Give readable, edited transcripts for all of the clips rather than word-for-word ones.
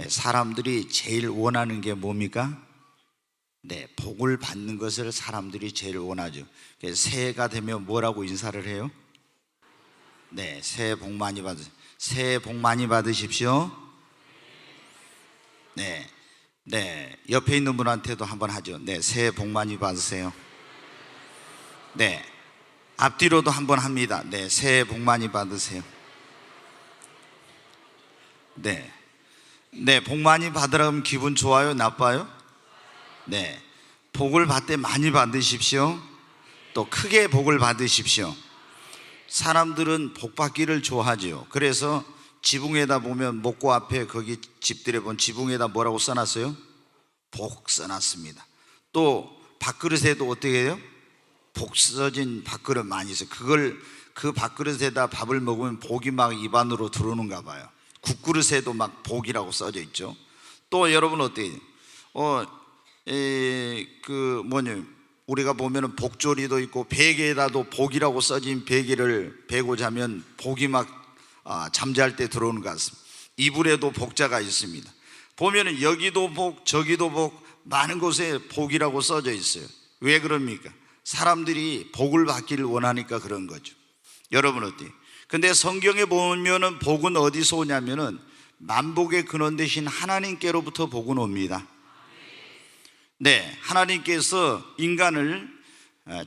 사람들이 제일 원하는 게 뭡니까? 복을 받는 것을 사람들이 제일 원하죠. 새해가 되면 뭐라고 인사를 해요? 새해 복 많이 받으세요. 새해 복 많이 받으십시오. 옆에 있는 분한테도 한번 하죠. 새해 복 많이 받으세요. 앞뒤로도 한번 합니다. 새해 복 많이 받으세요. 복 많이 받으라면 기분 좋아요? 나빠요? 복을 받되 많이 받으십시오. 또 크게 복을 받으십시오. 사람들은 복 받기를 좋아하죠. 그래서 지붕에다 보면 목고 앞에 거기 집들에 보면 지붕에다 뭐라고 써놨어요? 복 써놨습니다. 또 밥그릇에도 어떻게 해요? 복 써진 밥그릇 많이 있어요. 그 밥그릇에다 밥을 먹으면 복이 막 입안으로 들어오는가 봐요. 국그릇에도 막 복이라고 써져 있죠. 또 여러분 어때요? 우리가 보면은 복조리도 있고 베개에다도 복이라고 써진 베개를 베고 자면 복이 막 잠잘 때 들어오는 것 같습니다. 이불에도 복자가 있습니다. 보면은 여기도 복, 저기도 복, 많은 곳에 복이라고 써져 있어요. 왜 그럽니까? 사람들이 복을 받기를 원하니까 그런 거죠. 여러분 어때요? 근데 성경에 보면은 복은 어디서 오냐면은 만복의 근원 되신 하나님께로부터 복은 옵니다. 하나님께서 인간을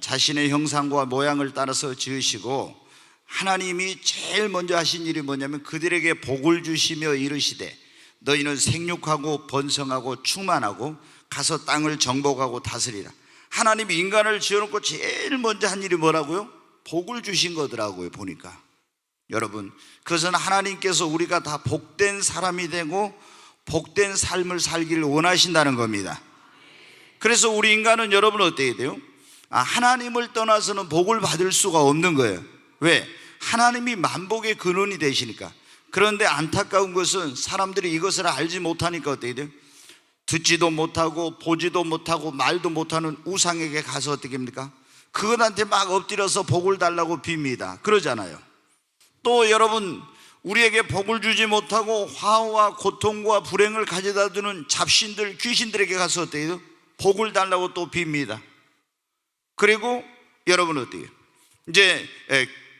자신의 형상과 모양을 따라서 지으시고 하나님이 제일 먼저 하신 일이 뭐냐면 그들에게 복을 주시며 이르시되 너희는 생육하고 번성하고 충만하고 가서 땅을 정복하고 다스리라. 하나님이 인간을 지어놓고 제일 먼저 한 일이 뭐라고요? 복을 주신 거더라고요. 보니까 여러분, 그것은 하나님께서 우리가 다 복된 사람이 되고 복된 삶을 살기를 원하신다는 겁니다. 그래서 우리 인간은 여러분 어떻게 돼요? 하나님을 떠나서는 복을 받을 수가 없는 거예요. 왜? 하나님이 만복의 근원이 되시니까. 그런데 안타까운 것은 사람들이 이것을 알지 못하니까 어떻게 돼요? 듣지도 못하고 보지도 못하고 말도 못하는 우상에게 가서 어떻게 합니까? 그것한테 막 엎드려서 복을 달라고 빕니다. 그러잖아요. 또 여러분, 우리에게 복을 주지 못하고 화와 고통과 불행을 가져다 주는 잡신들, 귀신들에게 가서 어떻게 해요? 복을 달라고 또 빕니다. 그리고 여러분 어때요? 이제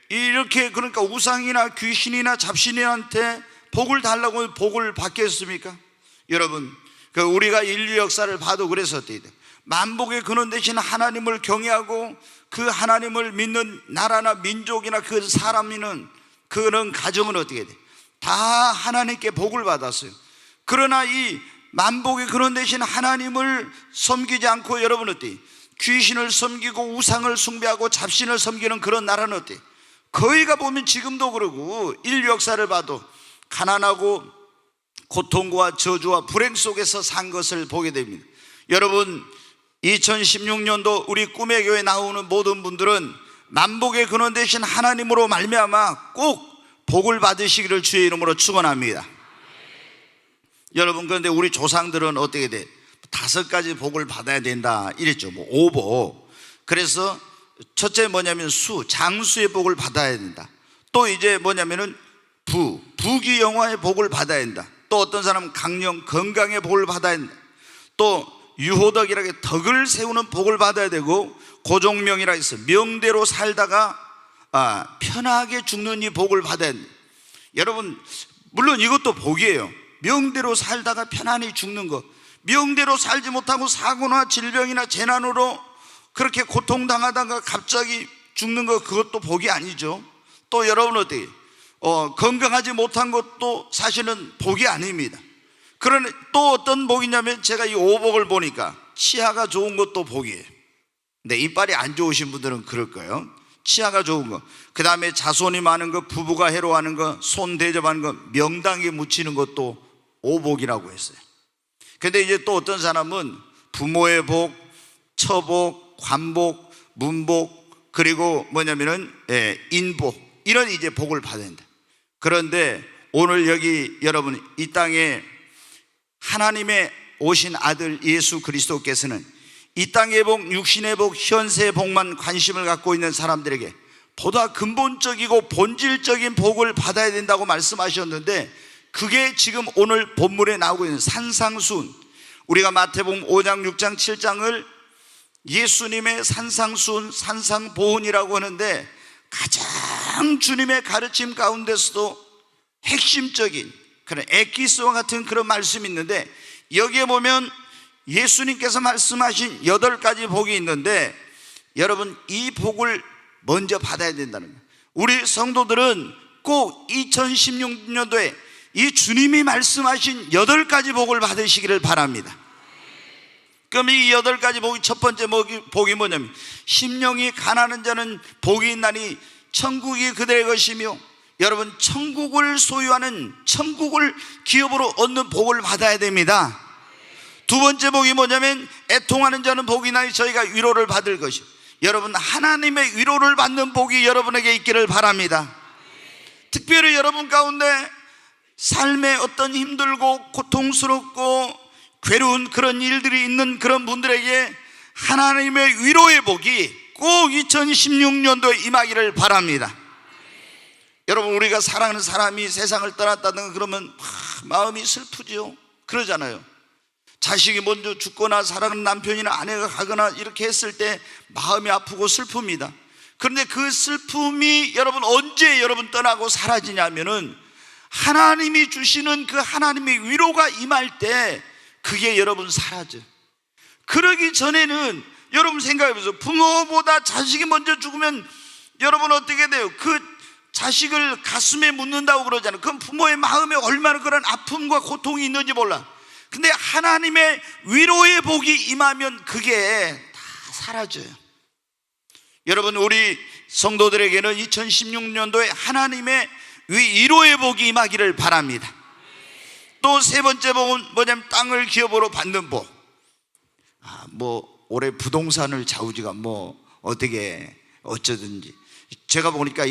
이렇게 그러니까 우상이나 귀신이나 잡신한테 복을 달라고 복을 받겠습니까? 여러분, 우리가 인류 역사를 봐도 그래서 어때요? 만복의 근원 되신 하나님을 경외하고 그 하나님을 믿는 나라나 민족이나 그 사람이는 그런 가정은 어떻게 돼? 다 하나님께 복을 받았어요. 그러나 이 만복의 근원 되신 하나님을 섬기지 않고 여러분 어때요? 귀신을 섬기고 우상을 숭배하고 잡신을 섬기는 그런 나라는 어때요? 거기가 보면 지금도 그러고 인류 역사를 봐도 가난하고 고통과 저주와 불행 속에서 산 것을 보게 됩니다. 여러분, 2016년도 우리 꿈의 교회 나오는 모든 분들은 만복의 근원 되신 하나님으로 말미암아 꼭 복을 받으시기를 주의 이름으로 축원합니다. 여러분, 그런데 우리 조상들은 어떻게 돼? 5가지 복을 받아야 된다 이랬죠. 5복. 그래서 첫째 뭐냐면 장수의 복을 받아야 된다. 또 이제 뭐냐면은 부귀영화의 복을 받아야 된다. 또 어떤 사람은 강령, 건강의 복을 받아야 된다. 또 유호덕이라게 덕을 세우는 복을 받아야 되고, 고종명이라 해서 명대로 살다가 편하게 죽는 이 복을 받아야 된다. 여러분, 물론 이것도 복이에요. 명대로 살다가 편안히 죽는 것, 명대로 살지 못하고 사고나 질병이나 재난으로 그렇게 고통당하다가 갑자기 죽는 것, 그것도 복이 아니죠. 또 여러분 어때요? 건강하지 못한 것도 사실은 복이 아닙니다. 그러나 또 어떤 복이냐면, 제가 이 5복을 보니까 치아가 좋은 것도 복이에요. 근데 이빨이 안 좋으신 분들은 그럴 거예요. 치아가 좋은 거, 그 다음에 자손이 많은 거, 부부가 해로워하는 거, 손 대접하는 거, 명당에 묻히는 것도 5복이라고 했어요. 근데 이제 또 어떤 사람은 부모의 복, 처복, 관복, 문복, 그리고 뭐냐면은 인복, 이런 이제 복을 받아야 된다. 그런데 오늘 여기 여러분, 이 땅에 하나님의 오신 아들 예수 그리스도께서는 이 땅의 복, 육신의 복, 현세의 복만 관심을 갖고 있는 사람들에게 보다 근본적이고 본질적인 복을 받아야 된다고 말씀하셨는데, 그게 지금 오늘 본문에 나오고 있는 산상수훈. 우리가 마태복음 5장, 6장, 7장을 예수님의 산상수훈, 산상보훈이라고 하는데 가장 주님의 가르침 가운데서도 핵심적인 그런 엑기스와 같은 그런 말씀이 있는데, 여기에 보면 예수님께서 말씀하신 8가지 복이 있는데, 여러분 이 복을 먼저 받아야 된다는 거예요. 우리 성도들은 꼭 2016년도에 이 주님이 말씀하신 8가지 복을 받으시기를 바랍니다. 그럼 이 8가지 복이, 첫 번째 복이 뭐냐면, 심령이 가난한 자는 복이 있나니 천국이 그들의 것이며, 여러분 천국을 소유하는, 천국을 기업으로 얻는 복을 받아야 됩니다. 두 번째 복이 뭐냐면, 애통하는 자는 복이 있나니 저희가 위로를 받을 것이요. 여러분 하나님의 위로를 받는 복이 여러분에게 있기를 바랍니다. 특별히 여러분 가운데 삶에 어떤 힘들고 고통스럽고 괴로운 그런 일들이 있는 그런 분들에게 하나님의 위로의 복이 꼭 2016년도에 임하기를 바랍니다. 여러분 우리가 사랑하는 사람이 세상을 떠났다든가 그러면 마음이 슬프죠. 그러잖아요. 자식이 먼저 죽거나 사랑하는 남편이나 아내가 가거나 이렇게 했을 때 마음이 아프고 슬픕니다. 그런데 그 슬픔이 여러분 언제 여러분 떠나고 사라지냐면은 하나님이 주시는 그 하나님의 위로가 임할 때 그게 여러분 사라져요. 그러기 전에는 여러분 생각해보세요. 부모보다 자식이 먼저 죽으면 여러분 어떻게 돼요? 그 자식을 가슴에 묻는다고 그러잖아요. 그럼 부모의 마음에 얼마나 그런 아픔과 고통이 있는지 몰라. 근데 하나님의 위로의 복이 임하면 그게 다 사라져요. 여러분 우리 성도들에게는 2016년도에 하나님의 위로의 복이 임하기를 바랍니다. 또 세 번째 복은 뭐냐면 땅을 기업으로 받는 복. 올해 부동산을 좌우지가 어떻게 어쩌든지. 제가 보니까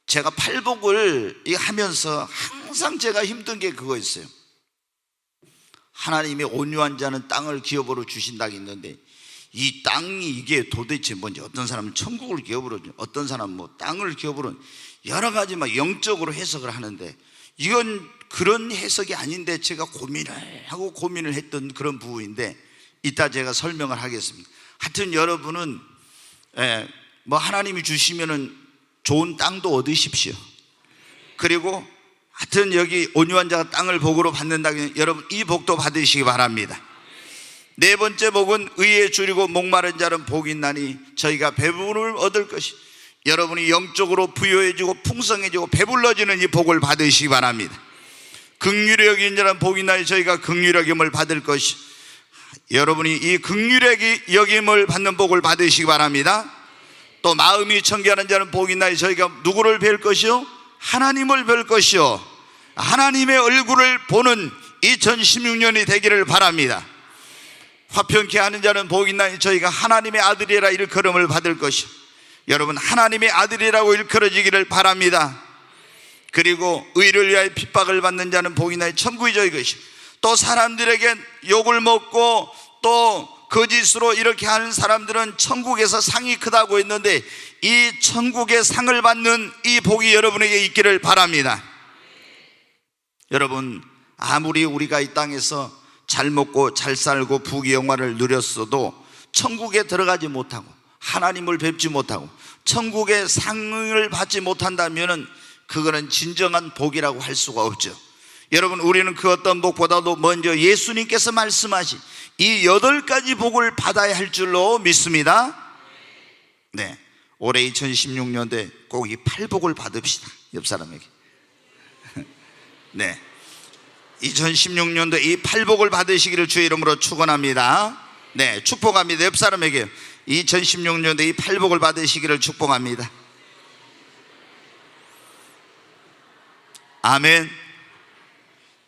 제가 팔복을 하면서 항상 제가 힘든 게 그거였어요. 하나님이 온유한 자는 땅을 기업으로 주신다고 했는데, 이 땅이 이게 도대체 뭔지, 어떤 사람은 천국을 기업으로, 어떤 사람은 땅을 기업으로, 여러 가지 영적으로 해석을 하는데, 이건 그런 해석이 아닌데 제가 고민을 했던 그런 부분인데, 이따 제가 설명을 하겠습니다. 하여튼 여러분은 하나님이 주시면은 좋은 땅도 얻으십시오. 그리고 하여튼 여기 온유한 자가 땅을 복으로 받는다면 여러분 이 복도 받으시기 바랍니다. 네 번째 복은 의에 줄이고 목마른 자는 복이 있나니 저희가 배부름을 얻을 것이. 여러분이 영적으로 부유해지고 풍성해지고 배불러지는 이 복을 받으시기 바랍니다. 긍휼히 여긴 자는 복이 있나니 저희가 긍휼히 여김을 받을 것이. 여러분이 이 긍휼히 여김을 받는 복을 받으시기 바랍니다. 또 마음이 청결한 자는 복이 있나니 저희가 누구를 뵐 것이요? 하나님을 뵐 것이요. 하나님의 얼굴을 보는 2016년이 되기를 바랍니다. 화평케 하는 자는 복이 있나니 저희가 하나님의 아들이라 일컬음을 받을 것이요. 여러분 하나님의 아들이라고 일컬어지기를 바랍니다. 그리고 의를 위하여 핍박을 받는 자는 복이 있나니 천국이 저희 것이요. 또 사람들에게 욕을 먹고 또 거짓으로 이렇게 하는 사람들은 천국에서 상이 크다고 했는데, 이 천국의 상을 받는 이 복이 여러분에게 있기를 바랍니다. 여러분 아무리 우리가 이 땅에서 잘 먹고 잘 살고 부귀영화를 누렸어도 천국에 들어가지 못하고 하나님을 뵙지 못하고 천국의 상을 받지 못한다면 그거는 진정한 복이라고 할 수가 없죠. 여러분 우리는 그 어떤 복보다도 먼저 예수님께서 말씀하신 이 8가지 복을 받아야 할 줄로 믿습니다. 네, 올해 2016년도에 꼭 이 8복을 받읍시다. 옆 사람에게. 네, 2016년도에 이 8복을 받으시기를 주의 이름으로 축원합니다. 네, 축복합니다. 옆 사람에게 2016년도에 이 8복을 받으시기를 축복합니다. 아멘.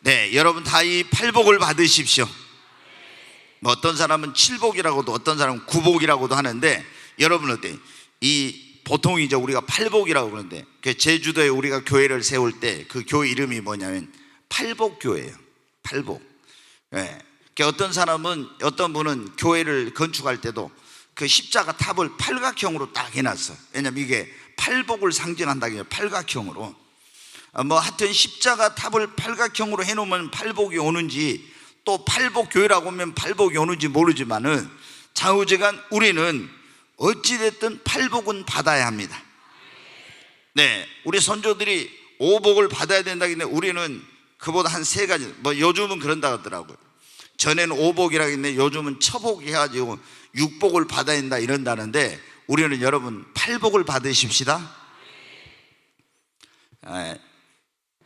네, 여러분 다 이 8복을 받으십시오. 어떤 사람은 7복이라고도 어떤 사람은 9복이라고도 하는데, 여러분 어때요? 보통 이제 우리가 8복이라고 그러는데, 제주도에 우리가 교회를 세울 때 그 교회 이름이 뭐냐면 8복교회예요. 8복. 네. 어떤 분은 교회를 건축할 때도 그 십자가 탑을 팔각형으로 딱 해놨어. 왜냐면 이게 8복을 상징한다고 해요. 팔각형으로. 뭐 하여튼 십자가 탑을 팔각형으로 해놓으면 팔복이 오는지, 또 팔복교회라고 하면 팔복이 오는지 모르지만은 좌우지간 우리는 어찌됐든 팔복은 받아야 합니다. 네, 우리 선조들이 오복을 받아야 된다기 때문에 우리는 그보다 한 3가지, 뭐 요즘은 그런다 하더라고요. 전에는 오복이라고 했는데 요즘은 처복 해가지고 6복을 받아야 된다 이런다는데, 우리는 여러분 8복을 받으십시다.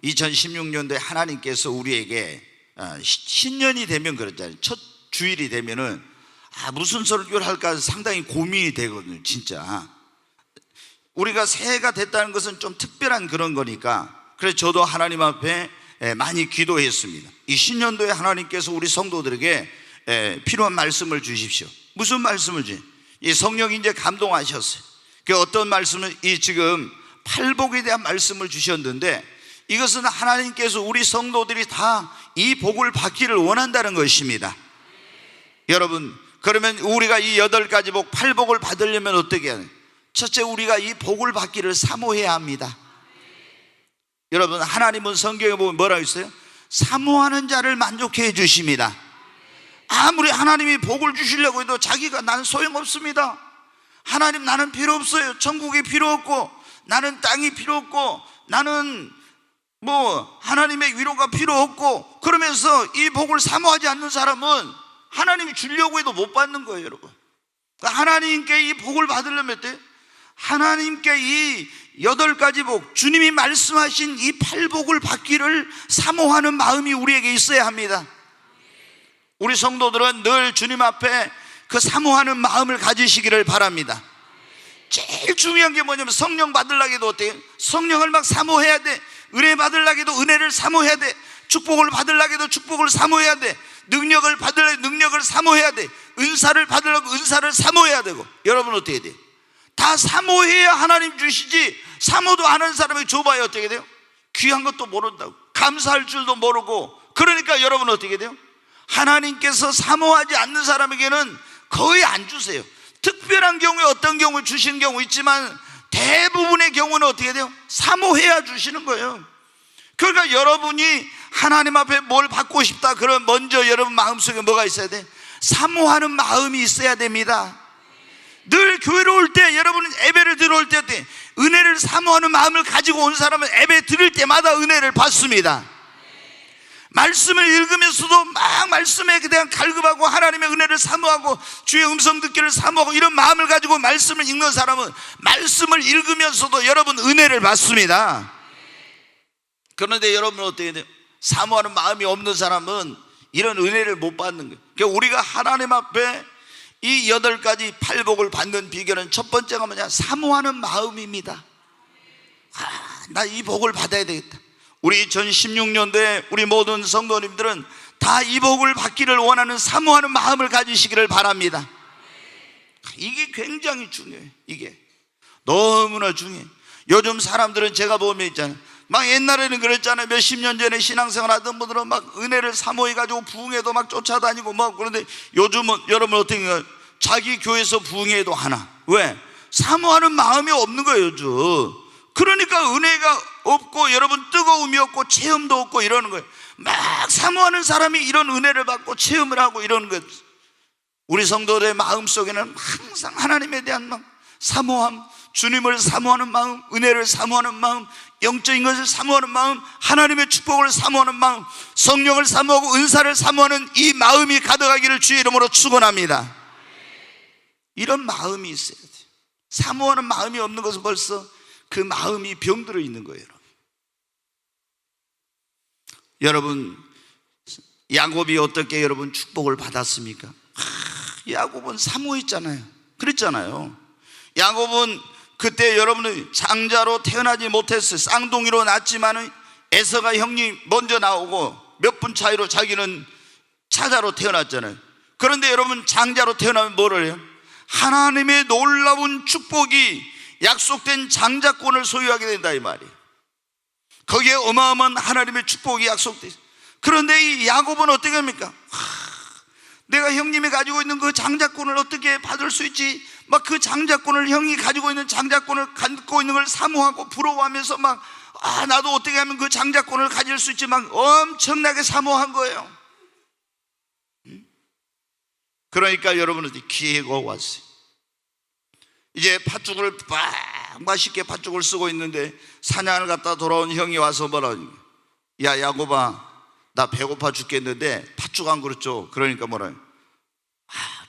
2016년도에 하나님께서 우리에게 신년이 되면 그렇잖아요. 첫 주일이 되면은 무슨 설교를 할까 상당히 고민이 되거든요. 진짜 우리가 새해가 됐다는 것은 좀 특별한 그런 거니까, 그래서 저도 하나님 앞에 많이 기도했습니다. 이 신년도에 하나님께서 우리 성도들에게 필요한 말씀을 주십시오. 무슨 말씀을 주세요? 이 성령이 이제 감동하셨어요. 그 어떤 말씀을, 이 지금 팔복에 대한 말씀을 주셨는데, 이것은 하나님께서 우리 성도들이 다 이 복을 받기를 원한다는 것입니다. 여러분, 그러면 우리가 이 8가지 복, 8복을 받으려면 어떻게 해야 돼요? 첫째, 우리가 이 복을 받기를 사모해야 합니다. 여러분, 하나님은 성경에 보면 뭐라고 있어요? 사모하는 자를 만족해 해 주십니다. 아무리 하나님이 복을 주시려고 해도 자기가 나는 소용없습니다, 하나님 나는 필요 없어요, 천국이 필요 없고, 나는 땅이 필요 없고, 나는 뭐 하나님의 위로가 필요 없고, 그러면서 이 복을 사모하지 않는 사람은 하나님이 주려고 해도 못 받는 거예요, 여러분. 그러니까 하나님께 이 복을 받으려면 어때요? 하나님께 이 8가지 복, 주님이 말씀하신 이 8복을 받기를 사모하는 마음이 우리에게 있어야 합니다. 우리 성도들은 늘 주님 앞에 그 사모하는 마음을 가지시기를 바랍니다. 제일 중요한 게 뭐냐면, 성령 받으려고 해도 어때요? 성령을 막 사모해야 돼. 은혜 받으려고 해도 은혜를 사모해야 돼. 축복을 받으려고 해도 축복을 사모해야 돼. 능력을 받으려고 해도 능력을 사모해야 돼. 은사를 받으려고 은사를 사모해야 되고. 여러분 어떻게 돼요? 다 사모해야 하나님 주시지, 사모도 안 하는 사람에게 줘봐야 어떻게 돼요? 귀한 것도 모른다고, 감사할 줄도 모르고. 그러니까 여러분 어떻게 돼요? 하나님께서 사모하지 않는 사람에게는 거의 안 주세요. 특별한 경우에 어떤 경우에 주시는 경우 있지만, 대부분의 경우는 어떻게 돼요? 사모해야 주시는 거예요. 그러니까 여러분이 하나님 앞에 뭘 받고 싶다 그러면 먼저 여러분 마음속에 뭐가 있어야 돼? 사모하는 마음이 있어야 됩니다. 늘 교회로 올 때, 여러분은 예배를 들어올 때 은혜를 사모하는 마음을 가지고 온 사람은 예배 드릴 때마다 은혜를 받습니다. 말씀을 읽으면서도 막 말씀에 대한 갈급하고 하나님의 은혜를 사모하고 주의 음성 듣기를 사모하고, 이런 마음을 가지고 말씀을 읽는 사람은 말씀을 읽으면서도 여러분 은혜를 받습니다. 그런데 여러분은 어떻게 돼요? 사모하는 마음이 없는 사람은 이런 은혜를 못 받는 거예요. 그러니까 우리가 하나님 앞에 이 8가지 팔복을 받는 비결은 첫 번째가 뭐냐? 사모하는 마음입니다. 나 이 복을 받아야 되겠다. 우리 2016년도에 우리 모든 성도님들은 다 이 복을 받기를 원하는 사모하는 마음을 가지시기를 바랍니다. 이게 굉장히 중요해요. 이게 너무나 중요해요. 요즘 사람들은 제가 보면 있잖아요, 막 옛날에는 그랬잖아요. 몇십 년 전에 신앙생활 하던 분들은 막 은혜를 사모해가지고 부흥회도 막 쫓아다니고 막. 그런데 요즘은 여러분 어떻게 해요? 자기 교회에서 부흥회도 하나. 왜? 사모하는 마음이 없는 거예요, 요즘. 그러니까 은혜가 없고 여러분 뜨거움이 없고 체험도 없고 이러는 거예요. 막 사모하는 사람이 이런 은혜를 받고 체험을 하고 이러는 거예요. 우리 성도들의 마음속에는 항상 하나님에 대한 마음, 사모함, 주님을 사모하는 마음, 은혜를 사모하는 마음, 영적인 것을 사모하는 마음, 하나님의 축복을 사모하는 마음, 성령을 사모하고 은사를 사모하는 이 마음이 가득하기를 주의 이름으로 축원합니다. 이런 마음이 있어야 돼요. 사모하는 마음이 없는 것은 벌써 그 마음이 병들어 있는 거예요. 여러분, 야곱이 어떻게 여러분 축복을 받았습니까? 야곱은 사모했잖아요. 그랬잖아요. 야곱은 그때 여러분은 장자로 태어나지 못했어요. 쌍둥이로 낳았지만 에서가 형님 먼저 나오고 몇 분 차이로 자기는 차자로 태어났잖아요. 그런데 여러분 장자로 태어나면 뭐를 해요? 하나님의 놀라운 축복이 약속된 장자권을 소유하게 된다 이 말이에요. 거기에 어마어마한 하나님의 축복이 약속돼 있어요. 그런데 이 야곱은 어떻게 합니까? 내가 형님이 가지고 있는 그 장자권을 어떻게 받을 수 있지? 막 그 장자권을, 형이 가지고 있는 장자권을 갖고 있는 걸 사모하고 부러워하면서 막 나도 어떻게 하면 그 장자권을 가질 수 있지만 엄청나게 사모한 거예요. 그러니까 여러분은 기회가 왔어요. 이제 팥죽을 막 맛있게 팥죽을 쓰고 있는데 사냥을 갔다 돌아온 형이 와서 뭐라고, 야 야곱아, 나 배고파 죽겠는데 팥죽 안 그릇 줘. 그러니까 뭐라,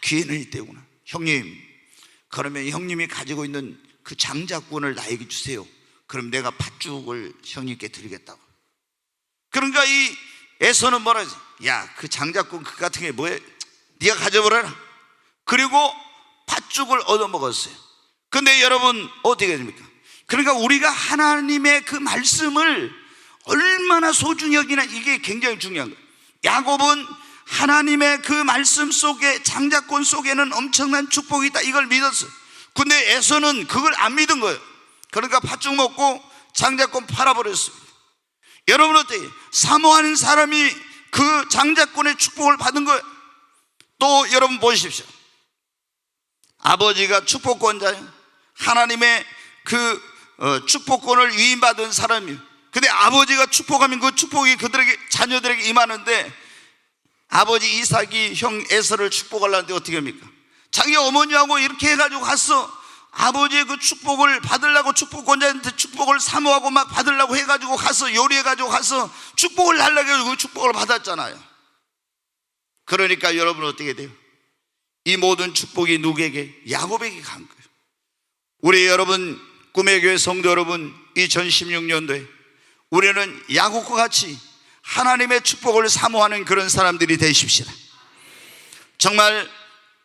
기회는 이때구나. 형님, 그러면 형님이 가지고 있는 그 장자권을 나에게 주세요. 그럼 내가 팥죽을 형님께 드리겠다고. 그러니까 이 에서는 뭐라, 야 그 장자권 그 같은 게 뭐야, 네가 가져버려라. 그리고 팥죽을 얻어먹었어요. 근데 여러분 어떻게 됩니까? 그러니까 우리가 하나님의 그 말씀을 얼마나 소중히 여기나, 이게 굉장히 중요한 거예요. 야곱은 하나님의 그 말씀 속에, 장자권 속에는 엄청난 축복이 있다, 이걸 믿었어요. 근데 에서는 그걸 안 믿은 거예요. 그러니까 팥죽 먹고 장자권 팔아버렸습니다. 여러분 어때요? 사모하는 사람이 그 장자권의 축복을 받은 거예요. 또 여러분 보십시오. 아버지가 축복권자예요. 하나님의 그 축복권을 위임받은 사람이에요. 근데 아버지가 축복하면 그 축복이 그들에게, 자녀들에게 임하는데, 아버지 이삭이 형 에서를 축복하려는데 어떻게 합니까? 자기 어머니하고 이렇게 해가지고 가서 아버지의 그 축복을 받으려고, 축복권자한테 축복을 사모하고 막 받으려고 해가지고 가서 요리해가지고 가서 축복을 달라고 해가지고 그 축복을 받았잖아요. 그러니까 여러분 어떻게 돼요? 이 모든 축복이 누구에게? 야곱에게 간 거예요. 우리 여러분, 꿈의 교회 성도 여러분, 2016년도에 우리는 야곱과 같이 하나님의 축복을 사모하는 그런 사람들이 되십시다. 정말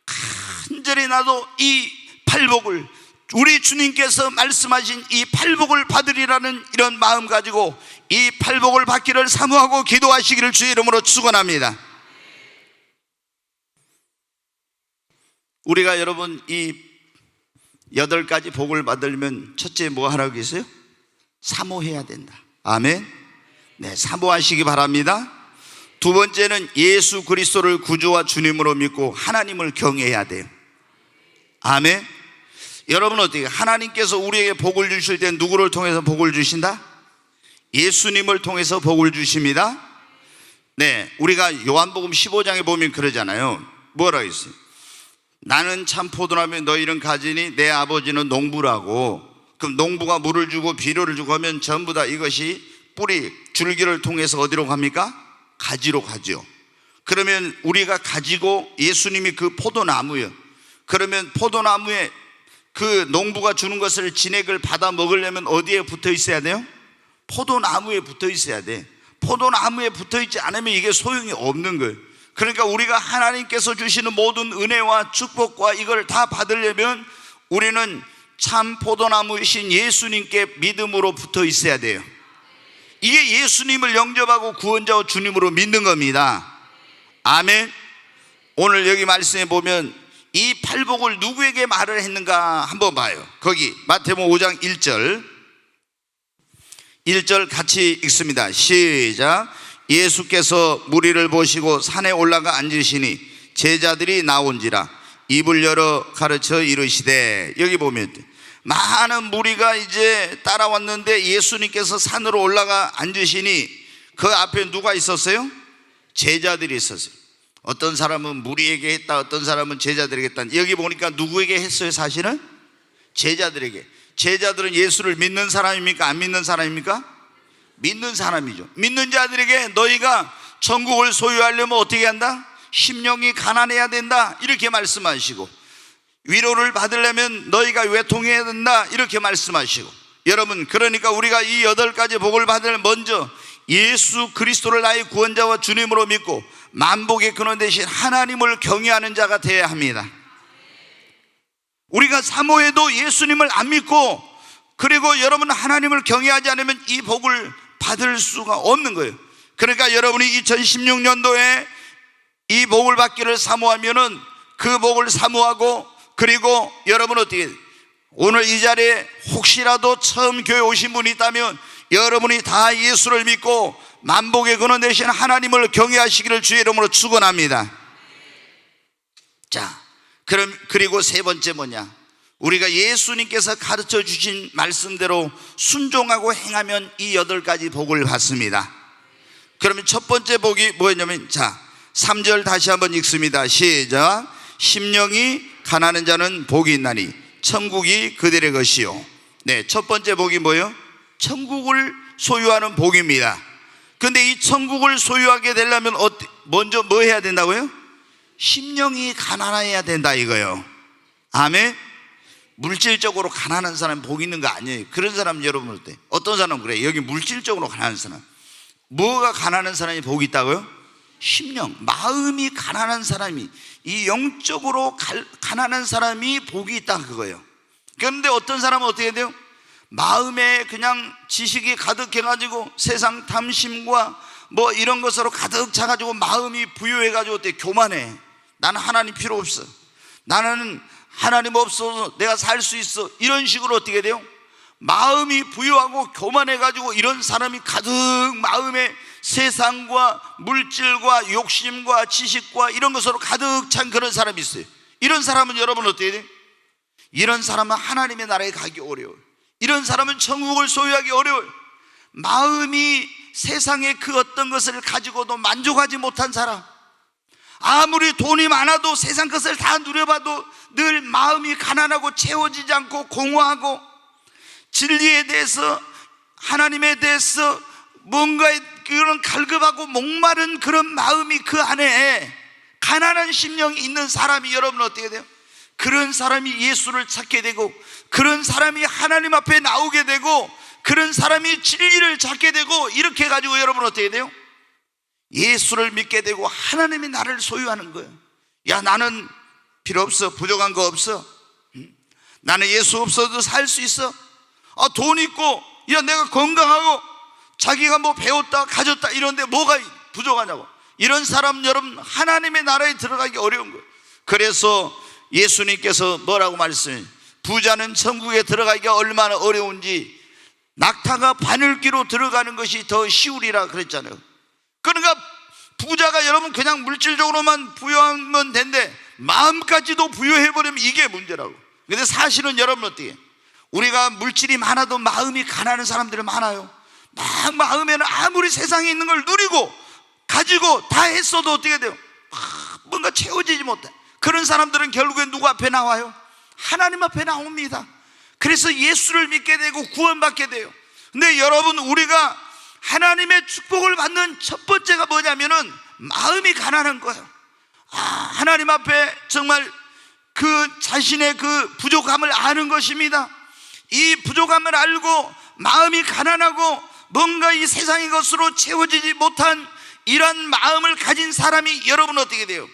간절히 나도 이 팔복을, 우리 주님께서 말씀하신 이 팔복을 받으리라는 이런 마음 가지고 이 팔복을 받기를 사모하고 기도하시기를 주의 이름으로 축원합니다. 우리가 여러분 이 8가지 복을 받으려면 첫째 뭐 하라고 계세요? 사모해야 된다. 아멘. 네, 사모하시기 바랍니다. 두 번째는 예수 그리스도를 구주와 주님으로 믿고 하나님을 경외해야 돼요. 아멘. 여러분 어떻게, 하나님께서 우리에게 복을 주실 때 누구를 통해서 복을 주신다? 예수님을 통해서 복을 주십니다. 네, 우리가 요한복음 15장에 보면 그러잖아요. 뭐라고 했어요? 나는 참 포도나무에 너희는 가지니 내 아버지는 농부라고. 그럼 농부가 물을 주고 비료를 주고 하면 전부 다 이것이 뿌리, 줄기를 통해서 어디로 갑니까? 가지로 가죠. 그러면 우리가 가지고 예수님이 그 포도나무예요. 그러면 포도나무에 그 농부가 주는 것을, 진액을 받아 먹으려면 어디에 붙어 있어야 돼요? 포도나무에 붙어 있어야 돼. 포도나무에 붙어 있지 않으면 이게 소용이 없는 거예요. 그러니까 우리가 하나님께서 주시는 모든 은혜와 축복과 이걸 다 받으려면 우리는 참 포도나무이신 예수님께 믿음으로 붙어 있어야 돼요. 이게 예수님을 영접하고 구원자와 주님으로 믿는 겁니다. 아멘. 오늘 여기 말씀에 보면 이 팔복을 누구에게 말을 했는가 한번 봐요. 거기 마태복음 5장 1절 같이 읽습니다. 시작. 예수께서 무리를 보시고 산에 올라가 앉으시니 제자들이 나온지라 입을 열어 가르쳐 이르시되, 여기 보면 많은 무리가 이제 따라왔는데 예수님께서 산으로 올라가 앉으시니 그 앞에 누가 있었어요? 제자들이 있었어요. 어떤 사람은 무리에게 했다, 어떤 사람은 제자들에게 했다. 여기 보니까 누구에게 했어요? 사실은 제자들에게. 제자들은 예수를 믿는 사람입니까? 안 믿는 사람입니까? 믿는 사람이죠. 믿는 자들에게 너희가 천국을 소유하려면 어떻게 한다? 심령이 가난해야 된다, 이렇게 말씀하시고, 위로를 받으려면 너희가 외통해야 된다, 이렇게 말씀하시고. 여러분, 그러니까 우리가 이 8가지 복을 받으려면 먼저 예수 그리스도를 나의 구원자와 주님으로 믿고 만복의 근원 되신 하나님을 경외하는 자가 되어야 합니다. 우리가 사모해도 예수님을 안 믿고, 그리고 여러분 하나님을 경외하지 않으면 이 복을 받을 수가 없는 거예요. 그러니까 여러분이 2016년도에 이 복을 받기를 사모하면은 그 복을 사모하고, 그리고 여러분 어떻게, 오늘 이 자리에 혹시라도 처음 교회 오신 분이 있다면 여러분이 다 예수를 믿고 만복의 근원 되신 하나님을 경외하시기를 주의 이름으로 축원합니다. 자, 그리고 세 번째 뭐냐? 우리가 예수님께서 가르쳐 주신 말씀대로 순종하고 행하면 이 8가지 복을 받습니다. 그러면 첫 번째 복이 뭐였냐면, 자, 3절 다시 한번 읽습니다. 시작. 심령이 가난한 자는 복이 있나니 천국이 그들의 것이요. 네, 첫 번째 복이 뭐예요? 천국을 소유하는 복입니다. 근데 이 천국을 소유하게 되려면 먼저 뭐 해야 된다고요? 심령이 가난해야 된다 이거예요. 아멘. 물질적으로 가난한 사람이 복 있는 거 아니에요. 그런 사람 여러분 어때? 어떤 사람은 그래. 여기 물질적으로 가난한 사람, 뭐가 가난한 사람이 복이 있다고요? 심령, 마음이 가난한 사람이, 이 영적으로 가난한 사람이 복이 있다 그거예요. 그런데 어떤 사람은 어떻게 돼요? 마음에 그냥 지식이 가득해가지고 세상 탐심과 뭐 이런 것으로 가득 차가지고 마음이 부유해가지고 어때? 교만해. 나는 하나님 필요 없어, 나는 하나님 없어서 내가 살 수 있어, 이런 식으로 어떻게 돼요? 마음이 부유하고 교만해가지고 이런 사람이 가득 마음에 세상과 물질과 욕심과 지식과 이런 것으로 가득 찬 그런 사람이 있어요. 이런 사람은 여러분 어떻게 돼요? 이런 사람은 하나님의 나라에 가기 어려워요. 이런 사람은 천국을 소유하기 어려워요. 마음이 세상의 그 어떤 것을 가지고도 만족하지 못한 사람, 아무리 돈이 많아도 세상 것을 다 누려봐도 늘 마음이 가난하고 채워지지 않고 공허하고 진리에 대해서, 하나님에 대해서 뭔가 그런 갈급하고 목마른 그런 마음이 그 안에 가난한 심령이 있는 사람이 여러분 어떻게 돼요? 그런 사람이 예수를 찾게 되고, 그런 사람이 하나님 앞에 나오게 되고, 그런 사람이 진리를 찾게 되고, 이렇게 해가지고 여러분 어떻게 돼요? 예수를 믿게 되고 하나님이 나를 소유하는 거예요. 야, 나는 필요 없어, 부족한 거 없어, 나는 예수 없어도 살 수 있어. 돈 있고, 야, 내가 건강하고, 자기가 뭐 배웠다 가졌다 이런데 뭐가 부족하냐고. 이런 사람 여러분 하나님의 나라에 들어가기 어려운 거예요. 그래서 예수님께서 뭐라고 말씀해요? 부자는 천국에 들어가기가 얼마나 어려운지 낙타가 바늘기로 들어가는 것이 더 쉬우리라 그랬잖아요. 그러니까 부자가 여러분 그냥 물질적으로만 부유하면 된대, 마음까지도 부유해버리면 이게 문제라고. 근데 사실은 여러분 어떻게 해요? 우리가 물질이 많아도 마음이 가난한 사람들이 많아요. 막 마음에는 아무리 세상에 있는 걸 누리고 가지고 다 했어도 어떻게 돼요? 뭔가 채워지지 못해. 그런 사람들은 결국엔 누구 앞에 나와요? 하나님 앞에 나옵니다. 그래서 예수를 믿게 되고 구원받게 돼요. 근데 여러분, 우리가 하나님의 축복을 받는 첫 번째가 뭐냐면은 마음이 가난한 거예요. 하나님 앞에 정말 그 자신의 그 부족함을 아는 것입니다. 이 부족함을 알고 마음이 가난하고 뭔가 이 세상의 것으로 채워지지 못한 이런 마음을 가진 사람이 여러분 어떻게 돼요?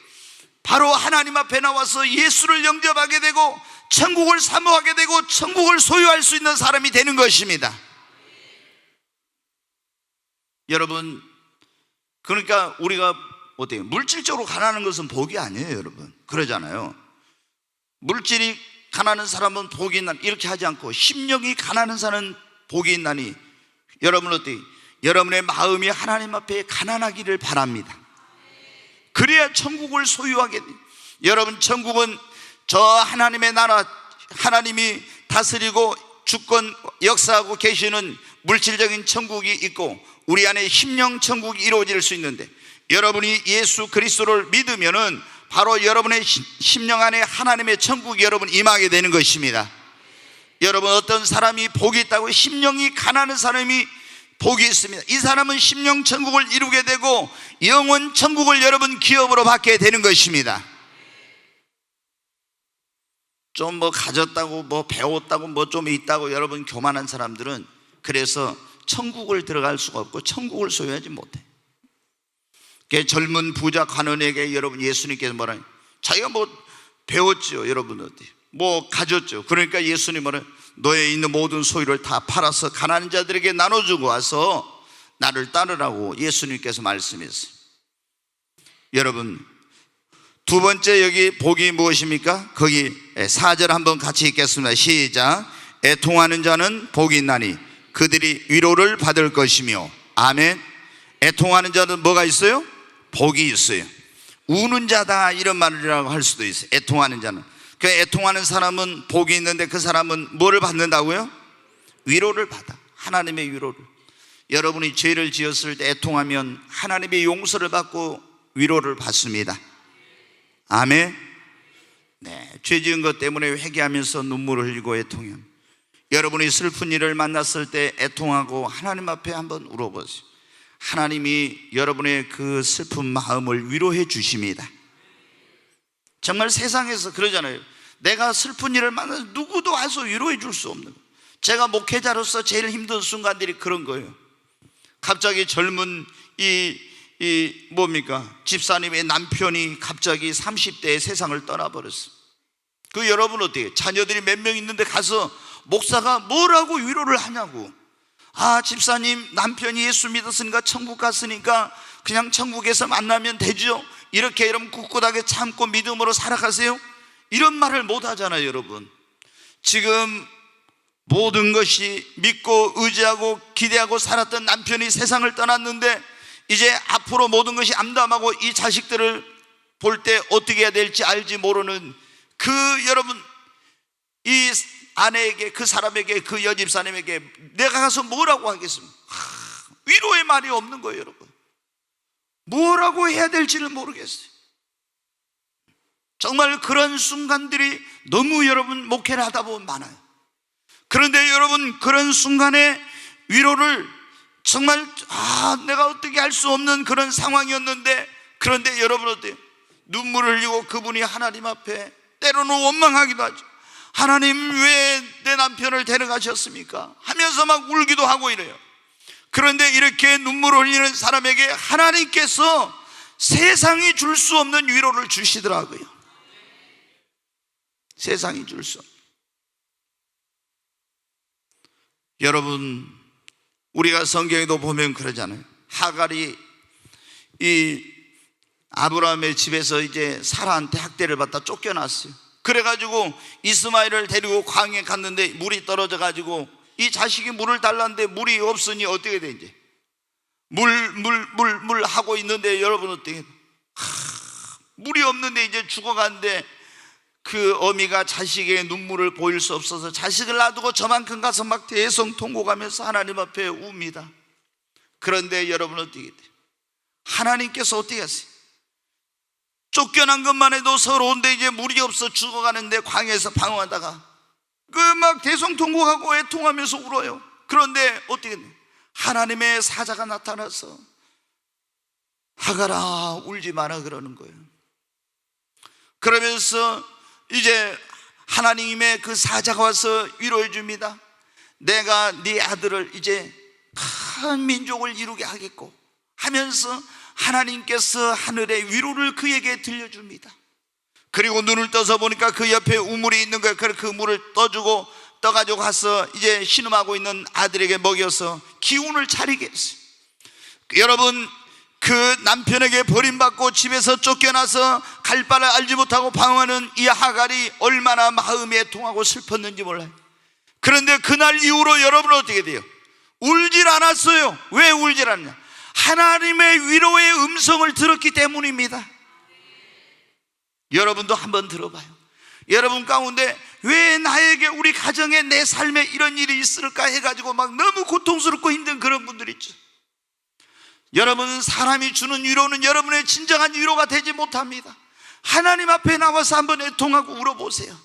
바로 하나님 앞에 나와서 예수를 영접하게 되고 천국을 사모하게 되고 천국을 소유할 수 있는 사람이 되는 것입니다. 여러분, 그러니까 우리가 어때요? 물질적으로 가난한 것은 복이 아니에요, 여러분. 그러잖아요. 물질이 가난한 사람은 복이 있나니 이렇게 하지 않고 심령이 가난한 사람은 복이 있나니, 여러분 어때요? 여러분의 마음이 하나님 앞에 가난하기를 바랍니다. 그래야 천국을 소유하게 돼요. 여러분, 천국은 저 하나님의 나라, 하나님이 다스리고 주권 역사하고 계시는 물질적인 천국이 있고 우리 안에 심령 천국이 이루어질 수 있는데, 여러분이 예수 그리스도를 믿으면은 바로 여러분의 심령 안에 하나님의 천국이 여러분 임하게 되는 것입니다. 여러분, 어떤 사람이 복이 있다고? 심령이 가난한 사람이 복이 있습니다. 이 사람은 심령 천국을 이루게 되고 영원 천국을 여러분 기업으로 받게 되는 것입니다. 좀 뭐 가졌다고 뭐 배웠다고 뭐 좀 있다고 여러분 교만한 사람들은 그래서 천국을 들어갈 수가 없고 천국을 소유하지 못해. 젊은 부자 관원에게 여러분 예수님께서 뭐라 해요? 자기가 뭐 배웠죠, 여러분 어디 뭐 가졌죠. 그러니까 예수님 뭐라 해요? 너의 있는 모든 소유를 다 팔아서 가난한 자들에게 나눠주고 와서 나를 따르라고 예수님께서 말씀했어요. 여러분, 두 번째 여기 복이 무엇입니까? 거기 4절 한번 같이 읽겠습니다. 시작. 애통하는 자는 복이 있나니 그들이 위로를 받을 것이며. 아멘. 애통하는 자는 뭐가 있어요? 복이 있어요. 우는 자다 이런 말이라고 할 수도 있어요. 애통하는 자는. 그 애통하는 사람은 복이 있는데 그 사람은 뭐를 받는다고요? 위로를 받아. 하나님의 위로를. 여러분이 죄를 지었을 때 애통하면 하나님의 용서를 받고 위로를 받습니다. 아멘. 네, 죄 지은 것 때문에 회개하면서 눈물을 흘리고 애통해요. 여러분이 슬픈 일을 만났을 때 애통하고 하나님 앞에 한번 울어보세요. 하나님이 여러분의 그 슬픈 마음을 위로해 주십니다. 정말 세상에서 그러잖아요. 내가 슬픈 일을 만나서 누구도 와서 위로해 줄 수 없는 거예요. 제가 목회자로서 제일 힘든 순간들이 그런 거예요. 갑자기 젊은 집사님의 남편이 갑자기 30대에 세상을 떠나버렸어요. 그 여러분 어때요? 자녀들이 몇 명 있는데 가서 목사가 뭐라고 위로를 하냐고. 아, 집사님 남편이 예수 믿었으니까 천국 갔으니까 그냥 천국에서 만나면 되죠. 이렇게 이러면 꿋꿋하게 참고 믿음으로 살아가세요. 이런 말을 못 하잖아요. 여러분, 지금 모든 것이 믿고 의지하고 기대하고 살았던 남편이 세상을 떠났는데 이제 앞으로 모든 것이 암담하고 이 자식들을 볼 때 어떻게 해야 될지 알지 모르는 그 여러분, 이 아내에게, 그 사람에게, 그 여집사님에게 내가 가서 뭐라고 하겠습니까? 위로의 말이 없는 거예요. 여러분, 뭐라고 해야 될지를 모르겠어요. 정말 그런 순간들이 너무 여러분 목회를 하다 보면 많아요. 그런데 여러분, 그런 순간에 위로를 정말 내가 어떻게 할 수 없는 그런 상황이었는데, 그런데 여러분 어때요? 눈물을 흘리고 그분이 하나님 앞에 때로는 원망하기도 하죠. 하나님, 왜 내 남편을 데려가셨습니까? 하면서 막 울기도 하고 이래요. 그런데 이렇게 눈물을 흘리는 사람에게 하나님께서 세상이 줄 수 없는 위로를 주시더라고요. 세상이 줄 수 없는. 여러분, 우리가 성경에도 보면 그러잖아요. 하갈이 이 아브라함의 집에서 이제 사라한테 학대를 받다 쫓겨났어요. 그래가지고 이스마엘을 데리고 광야에 갔는데 물이 떨어져가지고 이 자식이 물을 달랐는데 물이 없으니 어떻게 돼? 이제 물 하고 있는데 여러분 어떻게? 물이 없는데 이제 죽어가는데 그 어미가 자식의 눈물을 보일 수 없어서 자식을 놔두고 저만큼 가서 막 대성통곡하면서 하나님 앞에 웁니다. 그런데 여러분 어떻게 돼요? 하나님께서 어떻게 하세요? 쫓겨난 것만 해도 서러운데 이제 물이 없어 죽어가는데 광야에서 방황하다가 그 막 대성통곡하고 애통하면서 울어요. 그런데 어떻게 돼요? 하나님의 사자가 나타나서 하갈아 울지 마라 그러는 거예요. 그러면서 이제 하나님의 그 사자가 와서 위로해 줍니다. 내가 네 아들을 이제 큰 민족을 이루게 하겠고 하면서 하나님께서 하늘의 위로를 그에게 들려줍니다. 그리고 눈을 떠서 보니까 그 옆에 우물이 있는 거예요. 그 물을 떠가지고 가서 이제 신음하고 있는 아들에게 먹여서 기운을 차리게 했어요. 여러분, 그 남편에게 버림받고 집에서 쫓겨나서 갈 바를 알지 못하고 방황하는 이 하갈이 얼마나 마음이 애통하고 슬펐는지 몰라요. 그런데 그날 이후로 여러분은 어떻게 돼요? 울질 않았어요. 왜 울질 않냐? 하나님의 위로의 음성을 들었기 때문입니다. 여러분도 한번 들어봐요. 여러분 가운데 왜 나에게, 우리 가정에, 내 삶에 이런 일이 있을까 해가지고 막 너무 고통스럽고 힘든 그런 분들 있죠. 여러분, 사람이 주는 위로는 여러분의 진정한 위로가 되지 못합니다. 하나님 앞에 나와서 한번 애통하고 울어보세요.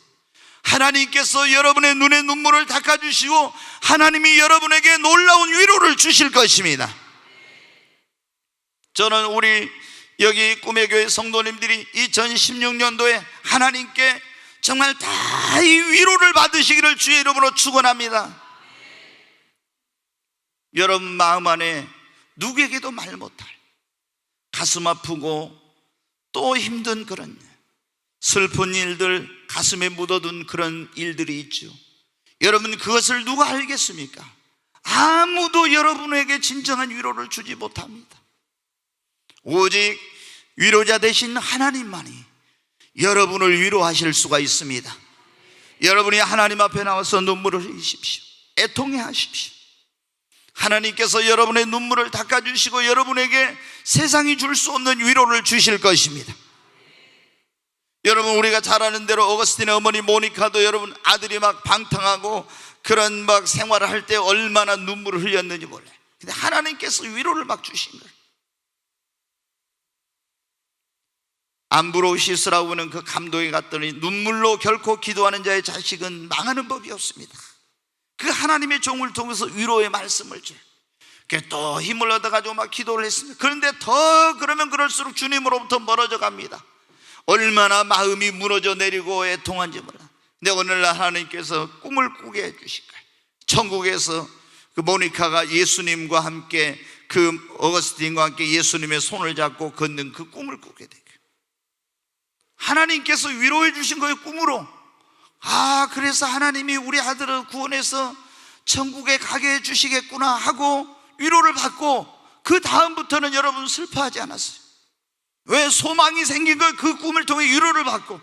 하나님께서 여러분의 눈에 눈물을 닦아주시고 하나님이 여러분에게 놀라운 위로를 주실 것입니다. 저는 우리 여기 꿈의 교회 성도님들이 2016년도에 하나님께 정말 다 이 위로를 받으시기를 주의 이름으로 축원합니다. 여러분 마음 안에 누구에게도 말 못할 가슴 아프고 또 힘든 그런 슬픈 일들, 가슴에 묻어둔 그런 일들이 있죠. 여러분, 그것을 누가 알겠습니까? 아무도 여러분에게 진정한 위로를 주지 못합니다. 오직 위로자 되신 하나님만이 여러분을 위로하실 수가 있습니다. 여러분이 하나님 앞에 나와서 눈물을 흘리십시오. 애통해 하십시오. 하나님께서 여러분의 눈물을 닦아주시고 여러분에게 세상이 줄 수 없는 위로를 주실 것입니다. 여러분, 우리가 잘 아는 대로 어거스틴의 어머니 모니카도 여러분 아들이 막 방탕하고 그런 막 생활을 할 때 얼마나 눈물을 흘렸는지 몰라요. 근데 하나님께서 위로를 막 주신 거예요. 암브로시스라고 하는 그 감독에 갔더니 눈물로 결코 기도하는 자의 자식은 망하는 법이 없습니다. 그 하나님의 종을 통해서 위로의 말씀을 줘요. 또 힘을 얻어가지고 막 기도를 했습니다. 그런데 더 그러면 그럴수록 주님으로부터 멀어져 갑니다. 얼마나 마음이 무너져 내리고 애통한지 몰라. 근데 오늘날 하나님께서 꿈을 꾸게 해주신 거예요. 천국에서 그 모니카가 예수님과 함께 그 어거스틴과 함께 예수님의 손을 잡고 걷는 그 꿈을 꾸게 되고, 하나님께서 위로해 주신 거예요, 꿈으로. 아, 그래서 하나님이 우리 아들을 구원해서 천국에 가게 해 주시겠구나 하고 위로를 받고, 그 다음부터는 여러분 슬퍼하지 않았어요. 왜? 소망이 생긴 거예요. 그 꿈을 통해 위로를 받고.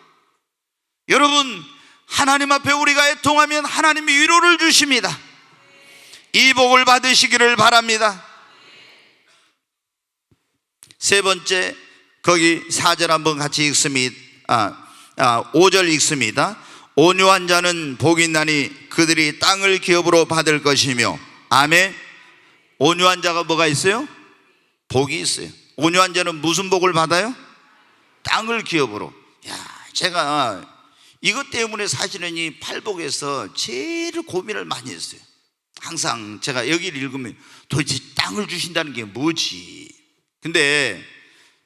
여러분, 하나님 앞에 우리가 애통하면 하나님이 위로를 주십니다. 이 복을 받으시기를 바랍니다. 세 번째, 거기 4절 한번 같이 읽습니다. 5절 읽습니다. 온유한 자는 복이 있나니 그들이 땅을 기업으로 받을 것이며. 아멘. 온유한 자가 뭐가 있어요? 복이 있어요. 온유한 자는 무슨 복을 받아요? 땅을 기업으로. 제가 이것 때문에 사실은 이 팔복에서 제일 고민을 많이 했어요. 항상 제가 여기를 읽으면 도대체 땅을 주신다는 게 뭐지? 근데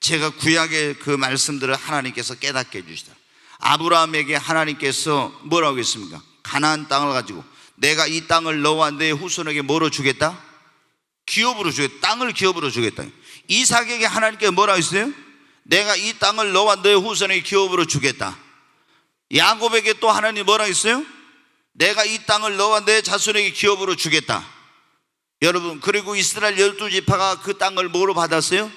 제가 구약의 그 말씀들을 하나님께서 깨닫게 해주시다. 아브라함에게 하나님께서 뭐라고 했습니까? 가나안 땅을 가지고 내가 이 땅을 너와 내 후손에게 뭐로 주겠다? 기업으로 주겠다. 땅을 기업으로 주겠다. 이삭에게 하나님께서 뭐라고 했어요? 내가 이 땅을 너와 너의 후손에게 기업으로 주겠다. 야곱에게 또 하나님이 뭐라고 했어요? 내가 이 땅을 너와 내 자손에게 기업으로 주겠다. 여러분, 그리고 이스라엘 12지파가 그 땅을 뭐로 받았어요?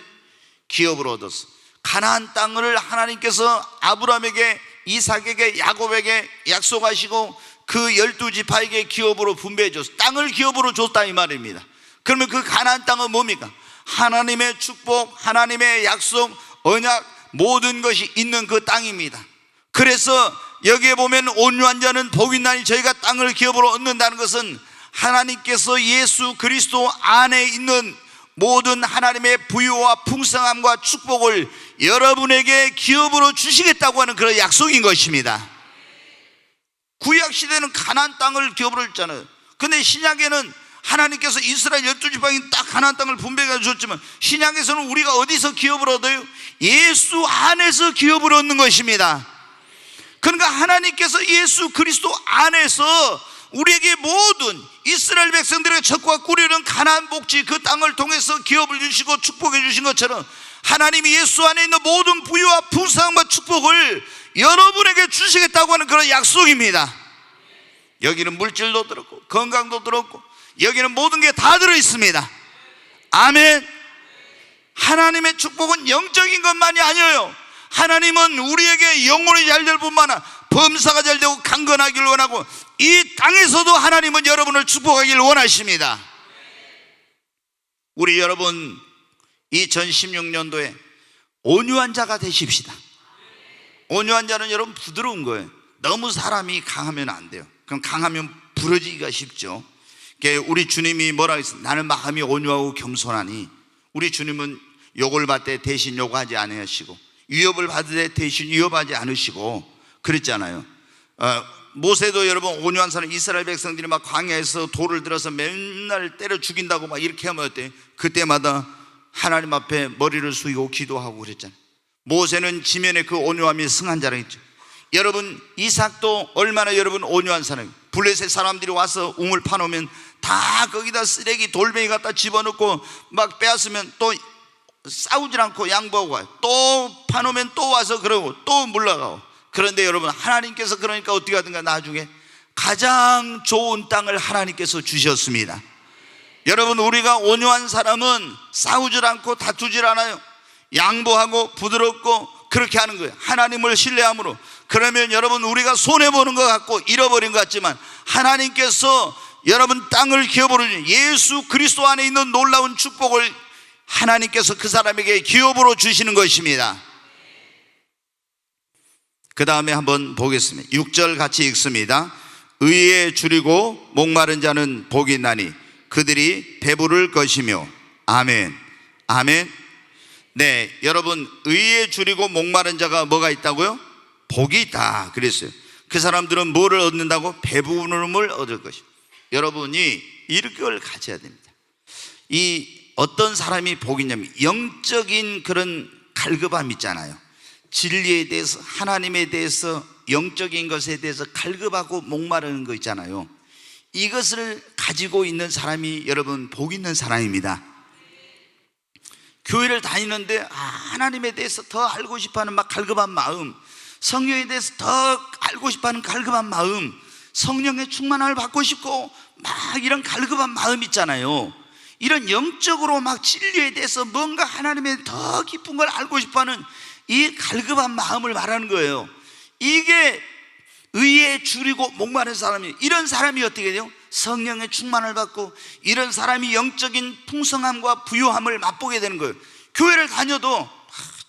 기업으로 얻었어. 가나안 땅을 하나님께서 아브라함에게, 이삭에게, 야곱에게 약속하시고 그 12지파에게 기업으로 분배해 줬어. 땅을 기업으로 줬다 이 말입니다. 그러면 그 가나안 땅은 뭡니까? 하나님의 축복, 하나님의 약속, 언약, 모든 것이 있는 그 땅입니다. 그래서 여기에 보면 온유한 자는 복이 있나니 저희가 땅을 기업으로 얻는다는 것은 하나님께서 예수 그리스도 안에 있는 모든 하나님의 부유와 풍성함과 축복을 여러분에게 기업으로 주시겠다고 하는 그런 약속인 것입니다. 구약시대는 가나안 땅을 기업으로 줬잖아요. 근데 신약에는 하나님께서 이스라엘 12지파에 딱 가나안 땅을 분배해 줬지만, 신약에서는 우리가 어디서 기업을 얻어요? 예수 안에서 기업을 얻는 것입니다. 그러니까 하나님께서 예수 그리스도 안에서 우리에게 모든 이스라엘 백성들에게 젖과 꿀이 흐르는 가나안 복지, 그 땅을 통해서 기업을 주시고 축복해 주신 것처럼 하나님이 예수 안에 있는 모든 부유와 풍성함과 축복을 여러분에게 주시겠다고 하는 그런 약속입니다. 여기는 물질도 들었고 건강도 들었고 여기는 모든 게 다 들어있습니다. 아멘. 하나님의 축복은 영적인 것만이 아니에요. 하나님은 우리에게 영혼이 잘 될 뿐만 아니라 범사가 잘 되고 강건하기를 원하고, 이 땅에서도 하나님은 여러분을 축복하기를 원하십니다. 우리 여러분 2016년도에 온유한 자가 되십시다. 온유한 자는 여러분 부드러운 거예요. 너무 사람이 강하면 안 돼요. 그럼 강하면 부러지기가 쉽죠. 우리 주님이 뭐라고 했어요? 나는 마음이 온유하고 겸손하니. 우리 주님은 욕을 받되 대신 욕하지 않으시고 위협을 받을 때 대신 위협하지 않으시고 그랬잖아요. 모세도 여러분 온유한 사람, 이스라엘 백성들이 막 광야에서 돌을 들어서 맨날 때려 죽인다고 막 이렇게 하면 어때? 그때마다 하나님 앞에 머리를 숙이고 기도하고 그랬잖아요. 모세는 지면에 그 온유함이 승한 자랑 있죠. 여러분 이삭도 얼마나 여러분 온유한 사람이에요. 블레셋 사람들이 와서 우물 파놓으면 다 거기다 쓰레기 돌멩이 갖다 집어넣고 막 빼앗으면 또 싸우지 않고 양보하고 와요. 또 파놓으면 또 와서 그러고 또 물러가고. 그런데 여러분 하나님께서 그러니까 어떻게 하든가 나중에 가장 좋은 땅을 하나님께서 주셨습니다. 여러분 우리가 온유한 사람은 싸우질 않고 다투질 않아요. 양보하고 부드럽고 그렇게 하는 거예요. 하나님을 신뢰함으로. 그러면 여러분 우리가 손해보는 것 같고 잃어버린 것 같지만 하나님께서 여러분 땅을 기업으로 주신 예수 그리스도 안에 있는 놀라운 축복을 하나님께서 그 사람에게 기업으로 주시는 것입니다. 그 다음에 한번 보겠습니다. 6절 같이 읽습니다. 의에 줄이고 목마른 자는 복이 있나니 그들이 배부를 것이며. 아멘. 아멘. 네, 여러분, 의에 줄이고 목마른 자가 뭐가 있다고요? 복이 있다 그랬어요. 그 사람들은 뭐를 얻는다고? 배부름을 얻을 것이요. 여러분이 이걸 가져야 됩니다. 이 어떤 사람이 복이 있냐면 영적인 그런 갈급함 있잖아요. 진리에 대해서, 하나님에 대해서, 영적인 것에 대해서 갈급하고 목마르는 거 있잖아요. 이것을 가지고 있는 사람이 여러분 복 있는 사람입니다. 교회를 다니는데 하나님에 대해서 더 알고 싶어하는 막 갈급한 마음, 성령에 대해서 더 알고 싶어하는 갈급한 마음, 성령의 충만함을 받고 싶고 막 이런 갈급한 마음 있잖아요. 이런 영적으로 막 진리에 대해서 뭔가 하나님의 더 깊은 걸 알고 싶어하는 이 갈급한 마음을 말하는 거예요. 이게 의에 줄이고 목마른 사람이, 이런 사람이 어떻게 돼요? 성령의 충만을 받고 이런 사람이 영적인 풍성함과 부요함을 맛보게 되는 거예요. 교회를 다녀도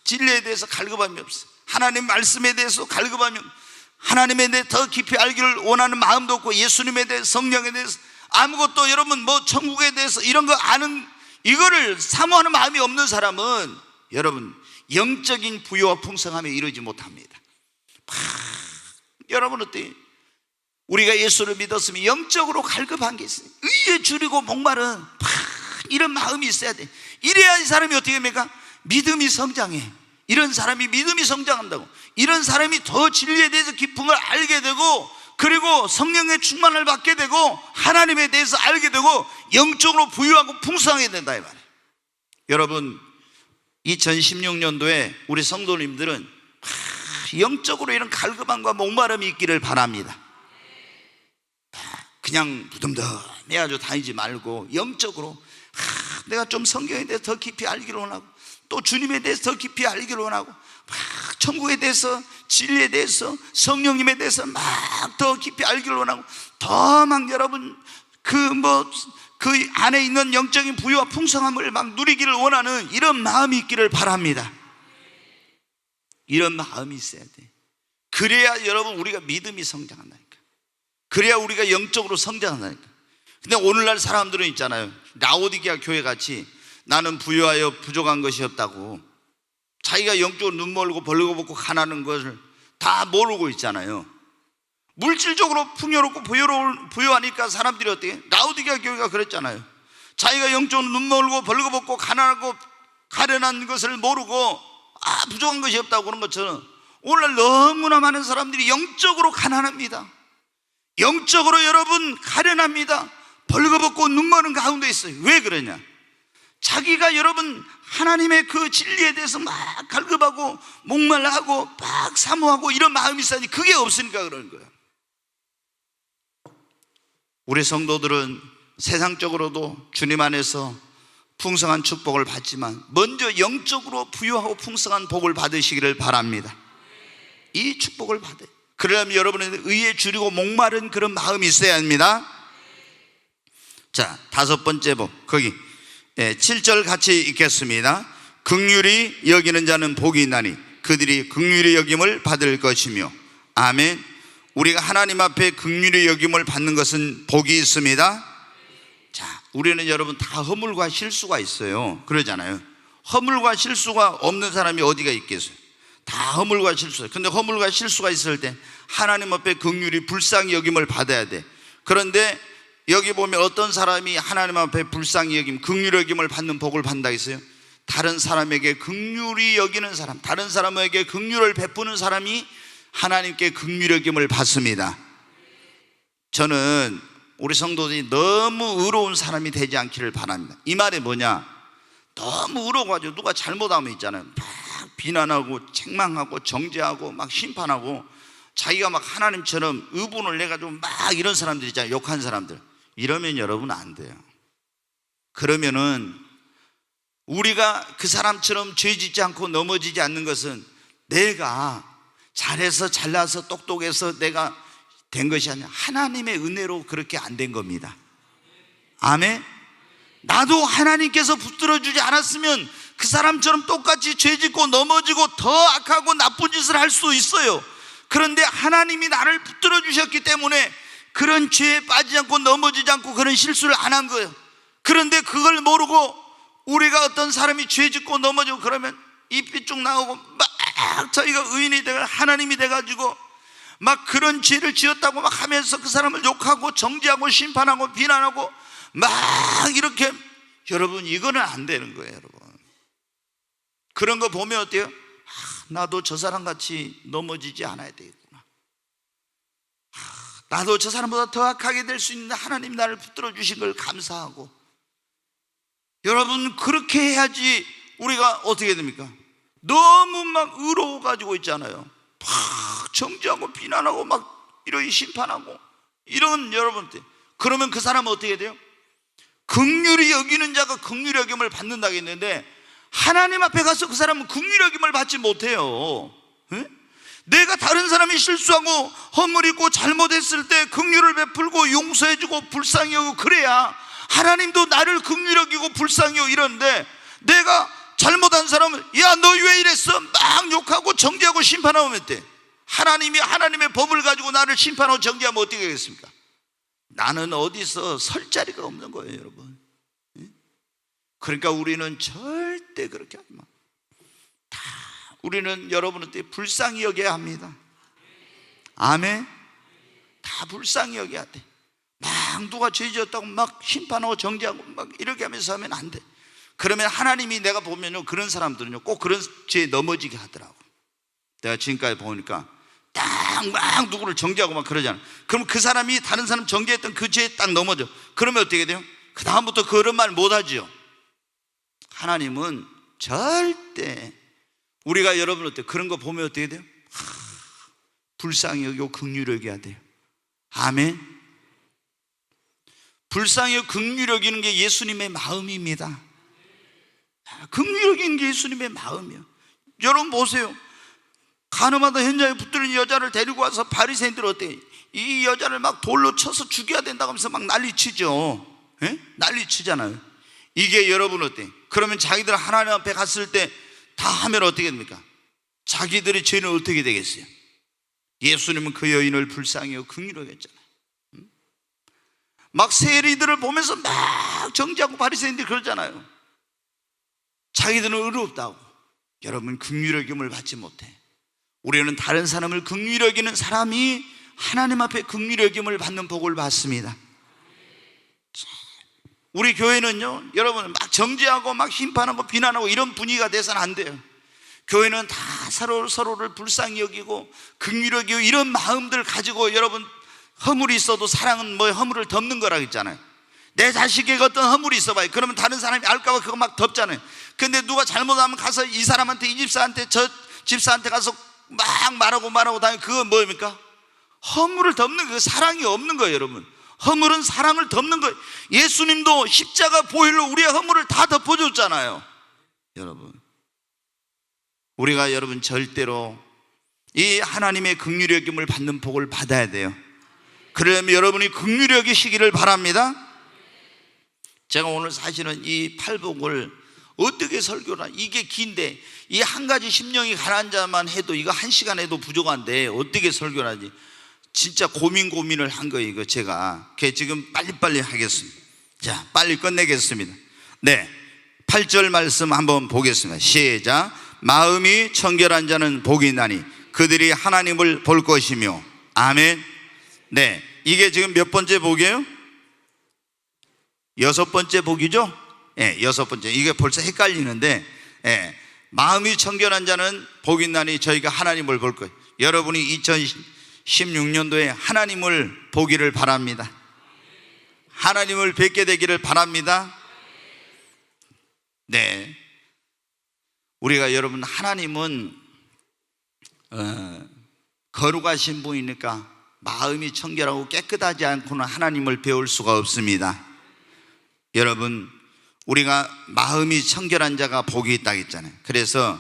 진리에 대해서 갈급함이 없어요. 하나님 말씀에 대해서 갈급함이 없어요. 하나님에 대해 더 깊이 알기를 원하는 마음도 없고, 예수님에 대해서, 성령에 대해서 아무것도, 여러분 뭐 천국에 대해서 이런 거 아는, 이거를 사모하는 마음이 없는 사람은 여러분 영적인 부요와 풍성함에 이르지 못합니다. 여러분 어때요? 우리가 예수를 믿었으면 영적으로 갈급한 게 있어요. 의에 줄이고 목마른 이런 마음이 있어야 돼. 이래야 이 사람이 어떻게 됩니까? 믿음이 성장해. 이런 사람이 믿음이 성장한다고. 이런 사람이 더 진리에 대해서 깊은 걸 알게 되고, 그리고 성령의 충만을 받게 되고, 하나님에 대해서 알게 되고, 영적으로 부유하고 풍성하게 된다 이 말이에요. 여러분 2016년도에 우리 성도님들은 영적으로 이런 갈급함과 목마름이 있기를 바랍니다. 그냥 무덤덤해가지고 다니지 말고 영적으로 내가 좀 성경에 대해서 더 깊이 알기를 원하고, 또 주님에 대해서 더 깊이 알기를 원하고, 천국에 대해서, 진리에 대해서, 성령님에 대해서 막 더 깊이 알기를 원하고, 더 막 여러분 그 안에 있는 영적인 부유와 풍성함을 막 누리기를 원하는 이런 마음이 있기를 바랍니다. 이런 마음이 있어야 돼. 그래야 여러분 우리가 믿음이 성장한다니까. 그래야 우리가 영적으로 성장한다니까. 근데 오늘날 사람들은 있잖아요, 라오디게아 교회 같이 나는 부유하여 부족한 것이 없다고 자기가 영적으로 눈멀고 벌거벗고 가난한 것을 다 모르고 있잖아요. 물질적으로 풍요롭고 부유하니까 사람들이 어떻게, 라오디게아 교회가 그랬잖아요. 자기가 영적으로 눈멀고 벌거벗고 가난하고 가련한 것을 모르고 부족한 것이 없다고 그런 것처럼 오늘날 너무나 많은 사람들이 영적으로 가난합니다. 영적으로 여러분 가련합니다. 벌거벗고 눈먼 가운데 있어요. 왜 그러냐? 자기가 여러분 하나님의 그 진리에 대해서 막 갈급하고 목말라하고 막 사모하고 이런 마음이 있으니 그게 없으니까 그러는 거예요. 우리 성도들은 세상적으로도 주님 안에서 풍성한 축복을 받지만 먼저 영적으로 부유하고 풍성한 복을 받으시기를 바랍니다. 이 축복을 받아요. 그러려면 여러분의 의에 줄이고 목마른 그런 마음이 있어야 합니다. 자, 다섯 번째 복, 거기 7절 같이 읽겠습니다. 긍휼히 여기는 자는 복이 있나니 그들이 긍휼히 여김을 받을 것이며. 아멘. 우리가 하나님 앞에 긍휼히 여김을 받는 것은 복이 있습니다. 자, 우리는 여러분 다 허물과 실수가 있어요. 그러잖아요. 허물과 실수가 없는 사람이 어디가 있겠어요? 다 허물과 실수. 근데 허물과 실수가 있을 때 하나님 앞에 긍휼히 불쌍히 여김을 받아야 돼. 그런데 여기 보면 어떤 사람이 하나님 앞에 불쌍히 여김, 긍휼히 여김을 받는 복을 받는다 했어요? 다른 사람에게 긍휼히 여기는 사람, 다른 사람에게 긍휼을 베푸는 사람이 하나님께 긍휼히 여김을 받습니다. 저는 우리 성도들이 너무 의로운 사람이 되지 않기를 바랍니다. 이 말이 뭐냐? 너무 의로워가지고 누가 잘못하면 있잖아요, 막 비난하고 책망하고 정죄하고 막 심판하고 자기가 막 하나님처럼 의분을 내가지고 막 이런 사람들 있잖아요, 욕한 사람들. 이러면 여러분 안 돼요. 그러면은 우리가 그 사람처럼 죄 짓지 않고 넘어지지 않는 것은 내가 잘해서 잘나서 똑똑해서 내가 된 것이 아니라 하나님의 은혜로 그렇게 안 된 겁니다. 아멘. 나도 하나님께서 붙들어주지 않았으면 그 사람처럼 똑같이 죄 짓고 넘어지고 더 악하고 나쁜 짓을 할 수 있어요. 그런데 하나님이 나를 붙들어 주셨기 때문에 그런 죄에 빠지지 않고 넘어지지 않고 그런 실수를 안 한 거예요. 그런데 그걸 모르고 우리가 어떤 사람이 죄 짓고 넘어지고 그러면 입이 쭉 나오고 막 저희가 의인이 되고 하나님이 돼가지고 막 그런 죄를 지었다고 막 하면서 그 사람을 욕하고 정죄하고 심판하고 비난하고 막 이렇게, 여러분 이거는 안 되는 거예요. 여러분 그런 거 보면 어때요? 나도 저 사람 같이 넘어지지 않아야 되겠구나. 나도 저 사람보다 더 악하게 될 수 있는 하나님 나를 붙들어 주신 걸 감사하고, 여러분 그렇게 해야지. 우리가 어떻게 됩니까? 너무 막 의로워 가지고 있잖아요. 막 정죄하고 비난하고 막 이런 심판하고 이런 여러분들, 그러면 그 사람은 어떻게 돼요? 긍휼히 여기는 자가 긍휼히 여김을 받는다고 했는데 하나님 앞에 가서 그 사람은 긍휼히 여김을 받지 못해요. 에? 내가 다른 사람이 실수하고 허물 있고 잘못했을 때 긍휼을 베풀고 용서해주고 불쌍히 여기고 그래야 하나님도 나를 긍휼히 여기고 불쌍히 여기고 이러는데, 내가 잘못한 사람은 야 너 왜 이랬어? 막 욕하고 정죄하고 심판하면 어때? 하나님이 하나님의 법을 가지고 나를 심판하고 정죄하면 어떻게 하겠습니까? 나는 어디서 설 자리가 없는 거예요, 여러분. 그러니까 우리는 절대 그렇게 하지 마. 다 우리는 여러분한테 불쌍히 여겨야 합니다. 아멘. 다 불쌍히 여겨야 돼. 막 누가 죄 지었다고 막 심판하고 정죄하고 막 이렇게 하면서 하면 안 돼. 그러면 하나님이, 내가 보면요 그런 사람들은요 꼭 그런 죄에 넘어지게 하더라고. 내가 지금까지 보니까 딱 막 누구를 정죄하고 막 그러잖아. 그럼 그 사람이 다른 사람 정죄했던 그 죄에 딱 넘어져. 그러면 어떻게 돼요? 그 다음부터 그런 말 못하지요. 하나님은 절대, 우리가 여러분 어때? 그런 거 보면 어떻게 돼요? 불쌍히 여기고 긍휼히 여겨야 돼요. 아멘. 불쌍히 여기고 긍휼히 여기는 게 예수님의 마음입니다. 긍휼히 여기는 게 예수님의 마음이에요. 여러분 보세요. 가늠하다 현장에 붙들린 여자를 데리고 와서 바리새인들 어때? 이 여자를 막 돌로 쳐서 죽여야 된다고 하면서 막 난리치죠. 에? 난리치잖아요. 이게 여러분 어때? 그러면 자기들 하나님 앞에 갔을 때 다 하면 어떻게 됩니까? 자기들의 죄는 어떻게 되겠어요? 예수님은 그 여인을 불쌍히 여기고 긍휼히 여겼잖아요. 막 세리들을 보면서 막 정죄하고 바리새인들이 그러잖아요. 자기들은 의롭다고. 여러분 긍휼히 여김을 받지 못해. 우리는 다른 사람을 긍휼히 여기는 사람이 하나님 앞에 긍휼히 여김을 받는 복을 받습니다. 우리 교회는요 여러분 막 정죄하고 막 심판하고 비난하고 이런 분위기가 돼서는 안 돼요. 교회는 다 서로를 불쌍히 여기고 긍휼히 여기고 이런 마음들을 가지고, 여러분 허물이 있어도 사랑은 뭐 허물을 덮는 거라고 했잖아요. 내 자식에게 어떤 허물이 있어봐요. 그러면 다른 사람이 알까봐 그거 막 덮잖아요. 근데 누가 잘못하면 가서 이 사람한테, 이 집사한테, 저 집사한테 가서 막 말하고 다니면 그거 뭐입니까? 허물을 덮는 거예요. 사랑이 없는 거예요. 여러분 허물은 사랑을 덮는 거예요. 예수님도 십자가 보혈로 우리의 허물을 다 덮어줬잖아요. 여러분 우리가 여러분 절대로 이 하나님의 긍휼히 여김을 받는 복을 받아야 돼요. 그러면 여러분이 긍휼히 여기시기를 바랍니다. 제가 오늘 사실은 이 팔복을 어떻게 설교를, 이게 긴데 이 한 가지 심령이 가난한 자만 해도 이거 1시간 해도 부족한데 어떻게 설교를 하지? 진짜 고민을 한 거예요. 이거 제가 지금 빨리빨리 하겠습니다. 자, 빨리 끝내겠습니다. 네, 8절 말씀 한번 보겠습니다. 시작. 마음이 청결한 자는 복이 있나니 그들이 하나님을 볼 것이며. 아멘. 네, 이게 지금 몇 번째 복이에요? 6번째 복이죠? 예, 6번째. 이게 벌써 헷갈리는데, 예, 마음이 청결한 자는 복이 있나니 저희가 하나님을 볼 거예요. 여러분이 2016년도에 하나님을 보기를 바랍니다. 하나님을 뵙게 되기를 바랍니다. 네, 우리가 여러분 하나님은 거룩하신 분이니까 마음이 청결하고 깨끗하지 않고는 하나님을 배울 수가 없습니다. 여러분 우리가 마음이 청결한 자가 복이 있다고 했잖아요. 그래서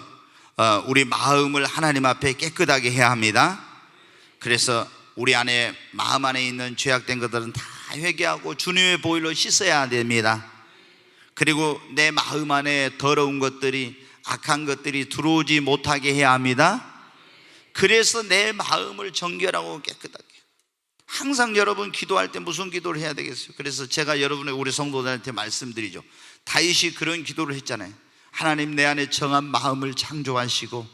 우리 마음을 하나님 앞에 깨끗하게 해야 합니다. 그래서 우리 안에, 마음 안에 있는 죄악된 것들은 다 회개하고 주님의 보혈로 씻어야 됩니다. 그리고 내 마음 안에 더러운 것들이, 악한 것들이 들어오지 못하게 해야 합니다. 그래서 내 마음을 정결하고 깨끗하게. 항상 여러분 기도할 때 무슨 기도를 해야 되겠어요? 그래서 제가 여러분의 우리 성도들한테 말씀드리죠. 다윗이 그런 기도를 했잖아요. 하나님, 내 안에 정한 마음을 창조하시고,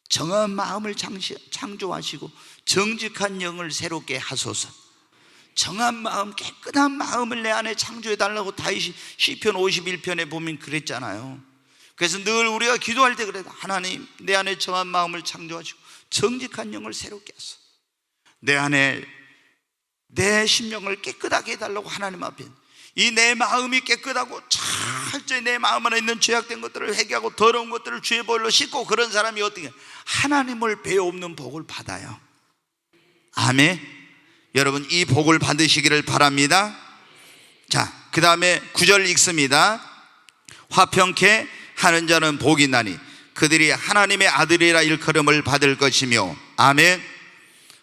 정한 마음을 창조하시고 정직한 영을 새롭게 하소서. 정한 마음, 깨끗한 마음을 내 안에 창조해달라고 다윗이 시편 51편에 보면 그랬잖아요. 그래서 늘 우리가 기도할 때 그래도 하나님, 내 안에 정한 마음을 창조하시고 정직한 영을 새롭게 하소서. 내 안에 내 심령을 깨끗하게 해달라고 하나님 앞에, 이 내 마음이 깨끗하고 철저히 내 마음 안에 있는 죄악된 것들을 회개하고 더러운 것들을 주의 보혈로 씻고, 그런 사람이 어떻게 하나님을 배없는 복을 받아요. 아멘. 여러분, 이 복을 받으시기를 바랍니다. 자, 그 다음에 9절 읽습니다. 화평케 하는 자는 복이 나니 그들이 하나님의 아들이라 일컬음을 받을 것이며. 아멘.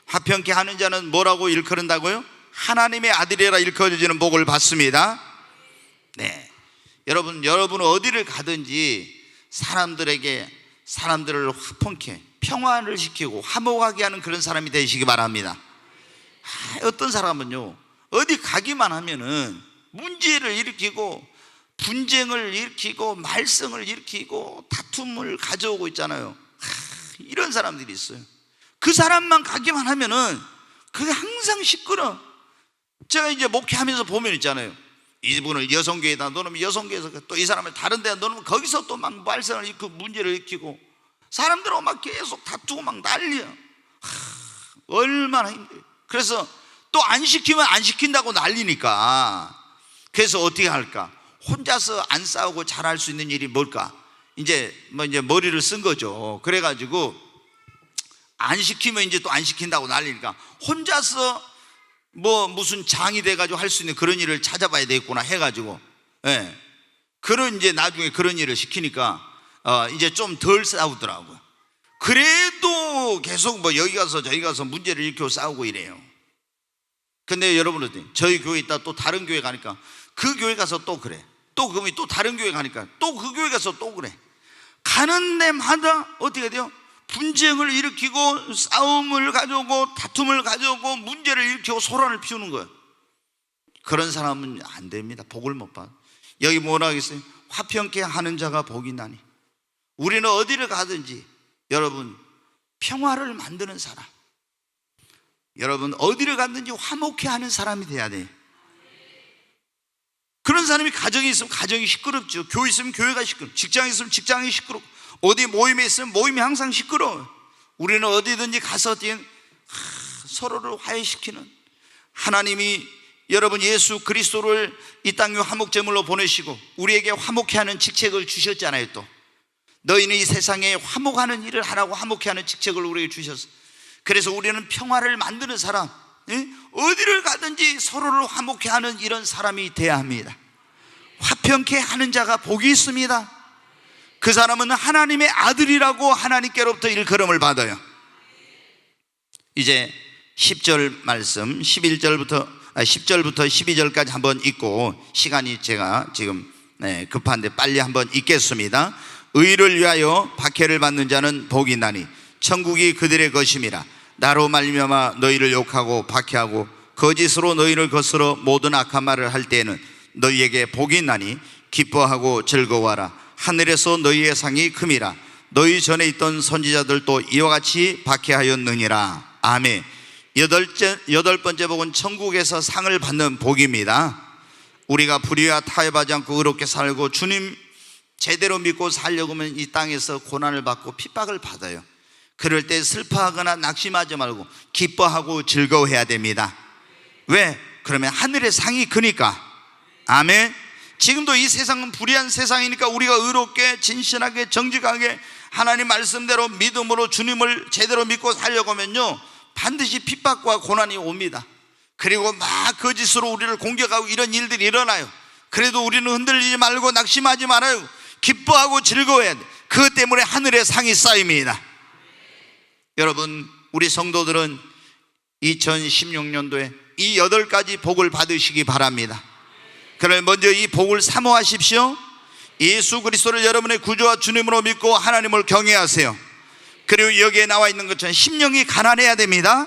화평케 하는 자는 뭐라고 일컬은다고요? 하나님의 아들이라 일컬어지는 복을 받습니다. 네, 여러분은 어디를 가든지 사람들을 화평케, 평화를 시키고 화목하게 하는 그런 사람이 되시기 바랍니다. 어떤 사람은요, 어디 가기만 하면은 문제를 일으키고 분쟁을 일으키고 말썽을 일으키고 다툼을 가져오고 있잖아요. 이런 사람들이 있어요. 그 사람만 가기만 하면은 그게 항상 시끄러. 제가 이제 목회하면서 보면 있잖아요. 이분을 여성교회에다 넣으면 여성교회에서, 또 이 사람을 다른 데다 넣으면 거기서 또 막 말썽을 일으키고 문제를 일으키고 사람들하고 막 계속 다투고 막 난리야. 얼마나 힘들어요. 그래서 또 안 시키면 안 시킨다고 난리니까, 그래서 어떻게 할까? 혼자서 안 싸우고 잘할 수 있는 일이 뭘까? 이제 머리를 쓴 거죠. 그래가지고 안 시키면 이제 또 안 시킨다고 난리니까 혼자서 무슨 장이 돼가지고 할 수 있는 그런 일을 찾아봐야 되겠구나 해가지고, 그런 이제 나중에 그런 일을 시키니까 이제 좀 덜 싸우더라고요. 그래도 계속 여기 가서 저기 가서 문제를 일으키고 싸우고 이래요. 근데 여러분들, 저희 교회 있다 또 다른 교회 가니까 그 교회 가서 또 그래. 또 그러면 또 다른 교회 가니까 또 그 교회 가서 또 그래. 가는 데마다 어떻게 돼요? 분쟁을 일으키고 싸움을 가져오고 다툼을 가져오고 문제를 일으키고 소란을 피우는 거예요. 그런 사람은 안 됩니다. 복을 못 받아. 여기 뭐라 하겠어요? 화평케 하는 자가 복이 나니. 우리는 어디를 가든지 여러분 평화를 만드는 사람, 여러분 어디를 갔든지 화목해 하는 사람이 돼야 돼요. 그런 사람이 가정이 있으면 가정이 시끄럽죠. 교회 있으면 교회가 시끄럽고, 직장에 있으면 직장이 시끄럽고, 어디 모임에 있으면 모임이 항상 시끄러워요. 우리는 어디든지 가서 서로를 화해시키는, 하나님이 여러분 예수 그리스도를 이 땅에 화목제물로 보내시고 우리에게 화목해 하는 직책을 주셨잖아요. 또 너희는 이 세상에 화목하는 일을 하라고 화목해 하는 직책을 우리에게 주셨어. 그래서 우리는 평화를 만드는 사람, 어디를 가든지 서로를 화목해 하는 이런 사람이 돼야 합니다. 화평케 하는 자가 복이 있습니다. 그 사람은 하나님의 아들이라고 하나님께로부터 일컬음을 받아요. 이제 10절 말씀 10절부터 12절까지 한번 읽고, 시간이 제가 지금 급한데 빨리 한번 읽겠습니다. 의를 위하여 박해를 받는 자는 복이 나니 천국이 그들의 것임이라. 나로 말미암아 너희를 욕하고 박해하고 거짓으로 너희를 거스러 모든 악한 말을 할 때에는 너희에게 복이 나니 기뻐하고 즐거워하라. 하늘에서 너희의 상이 큼이라. 너희 전에 있던 선지자들도 이와 같이 박해하였느니라. 아멘. 여덟 번째 복은 천국에서 상을 받는 복입니다. 우리가 불의와 타협하지 않고 의롭게 살고 주님 제대로 믿고 살려고 하면 이 땅에서 고난을 받고 핍박을 받아요. 그럴 때 슬퍼하거나 낙심하지 말고 기뻐하고 즐거워해야 됩니다. 왜? 그러면 하늘의 상이 크니까. 아멘. 지금도 이 세상은 불의한 세상이니까 우리가 의롭게 진실하게 정직하게 하나님 말씀대로 믿음으로 주님을 제대로 믿고 살려고 하면요 반드시 핍박과 고난이 옵니다. 그리고 막 거짓으로 우리를 공격하고 이런 일들이 일어나요. 그래도 우리는 흔들리지 말고 낙심하지 말아요. 기뻐하고 즐거워해야 돼. 그것 때문에 하늘의 상이 쌓입니다. 여러분, 우리 성도들은 2016년도에 이 8가지 복을 받으시기 바랍니다. 그러면 먼저 이 복을 사모하십시오. 예수 그리스도를 여러분의 구주와 주님으로 믿고 하나님을 경외하세요. 그리고 여기에 나와 있는 것처럼 심령이 가난해야 됩니다.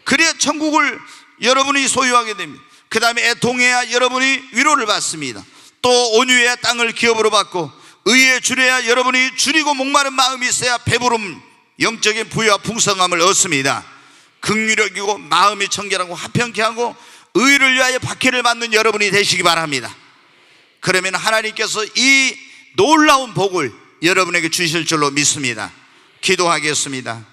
그래야 천국을 여러분이 소유하게 됩니다. 그 다음에 애통해야 여러분이 위로를 받습니다. 또 온유해야 땅을 기업으로 받고, 의에 주려야 여러분이 줄이고 목마른 마음이 있어야 배부름, 영적인 부유와 풍성함을 얻습니다. 긍휼력이고 마음이 청결하고 화평케 하고 의를 위하여 박해를 받는 여러분이 되시기 바랍니다. 그러면 하나님께서 이 놀라운 복을 여러분에게 주실 줄로 믿습니다. 기도하겠습니다.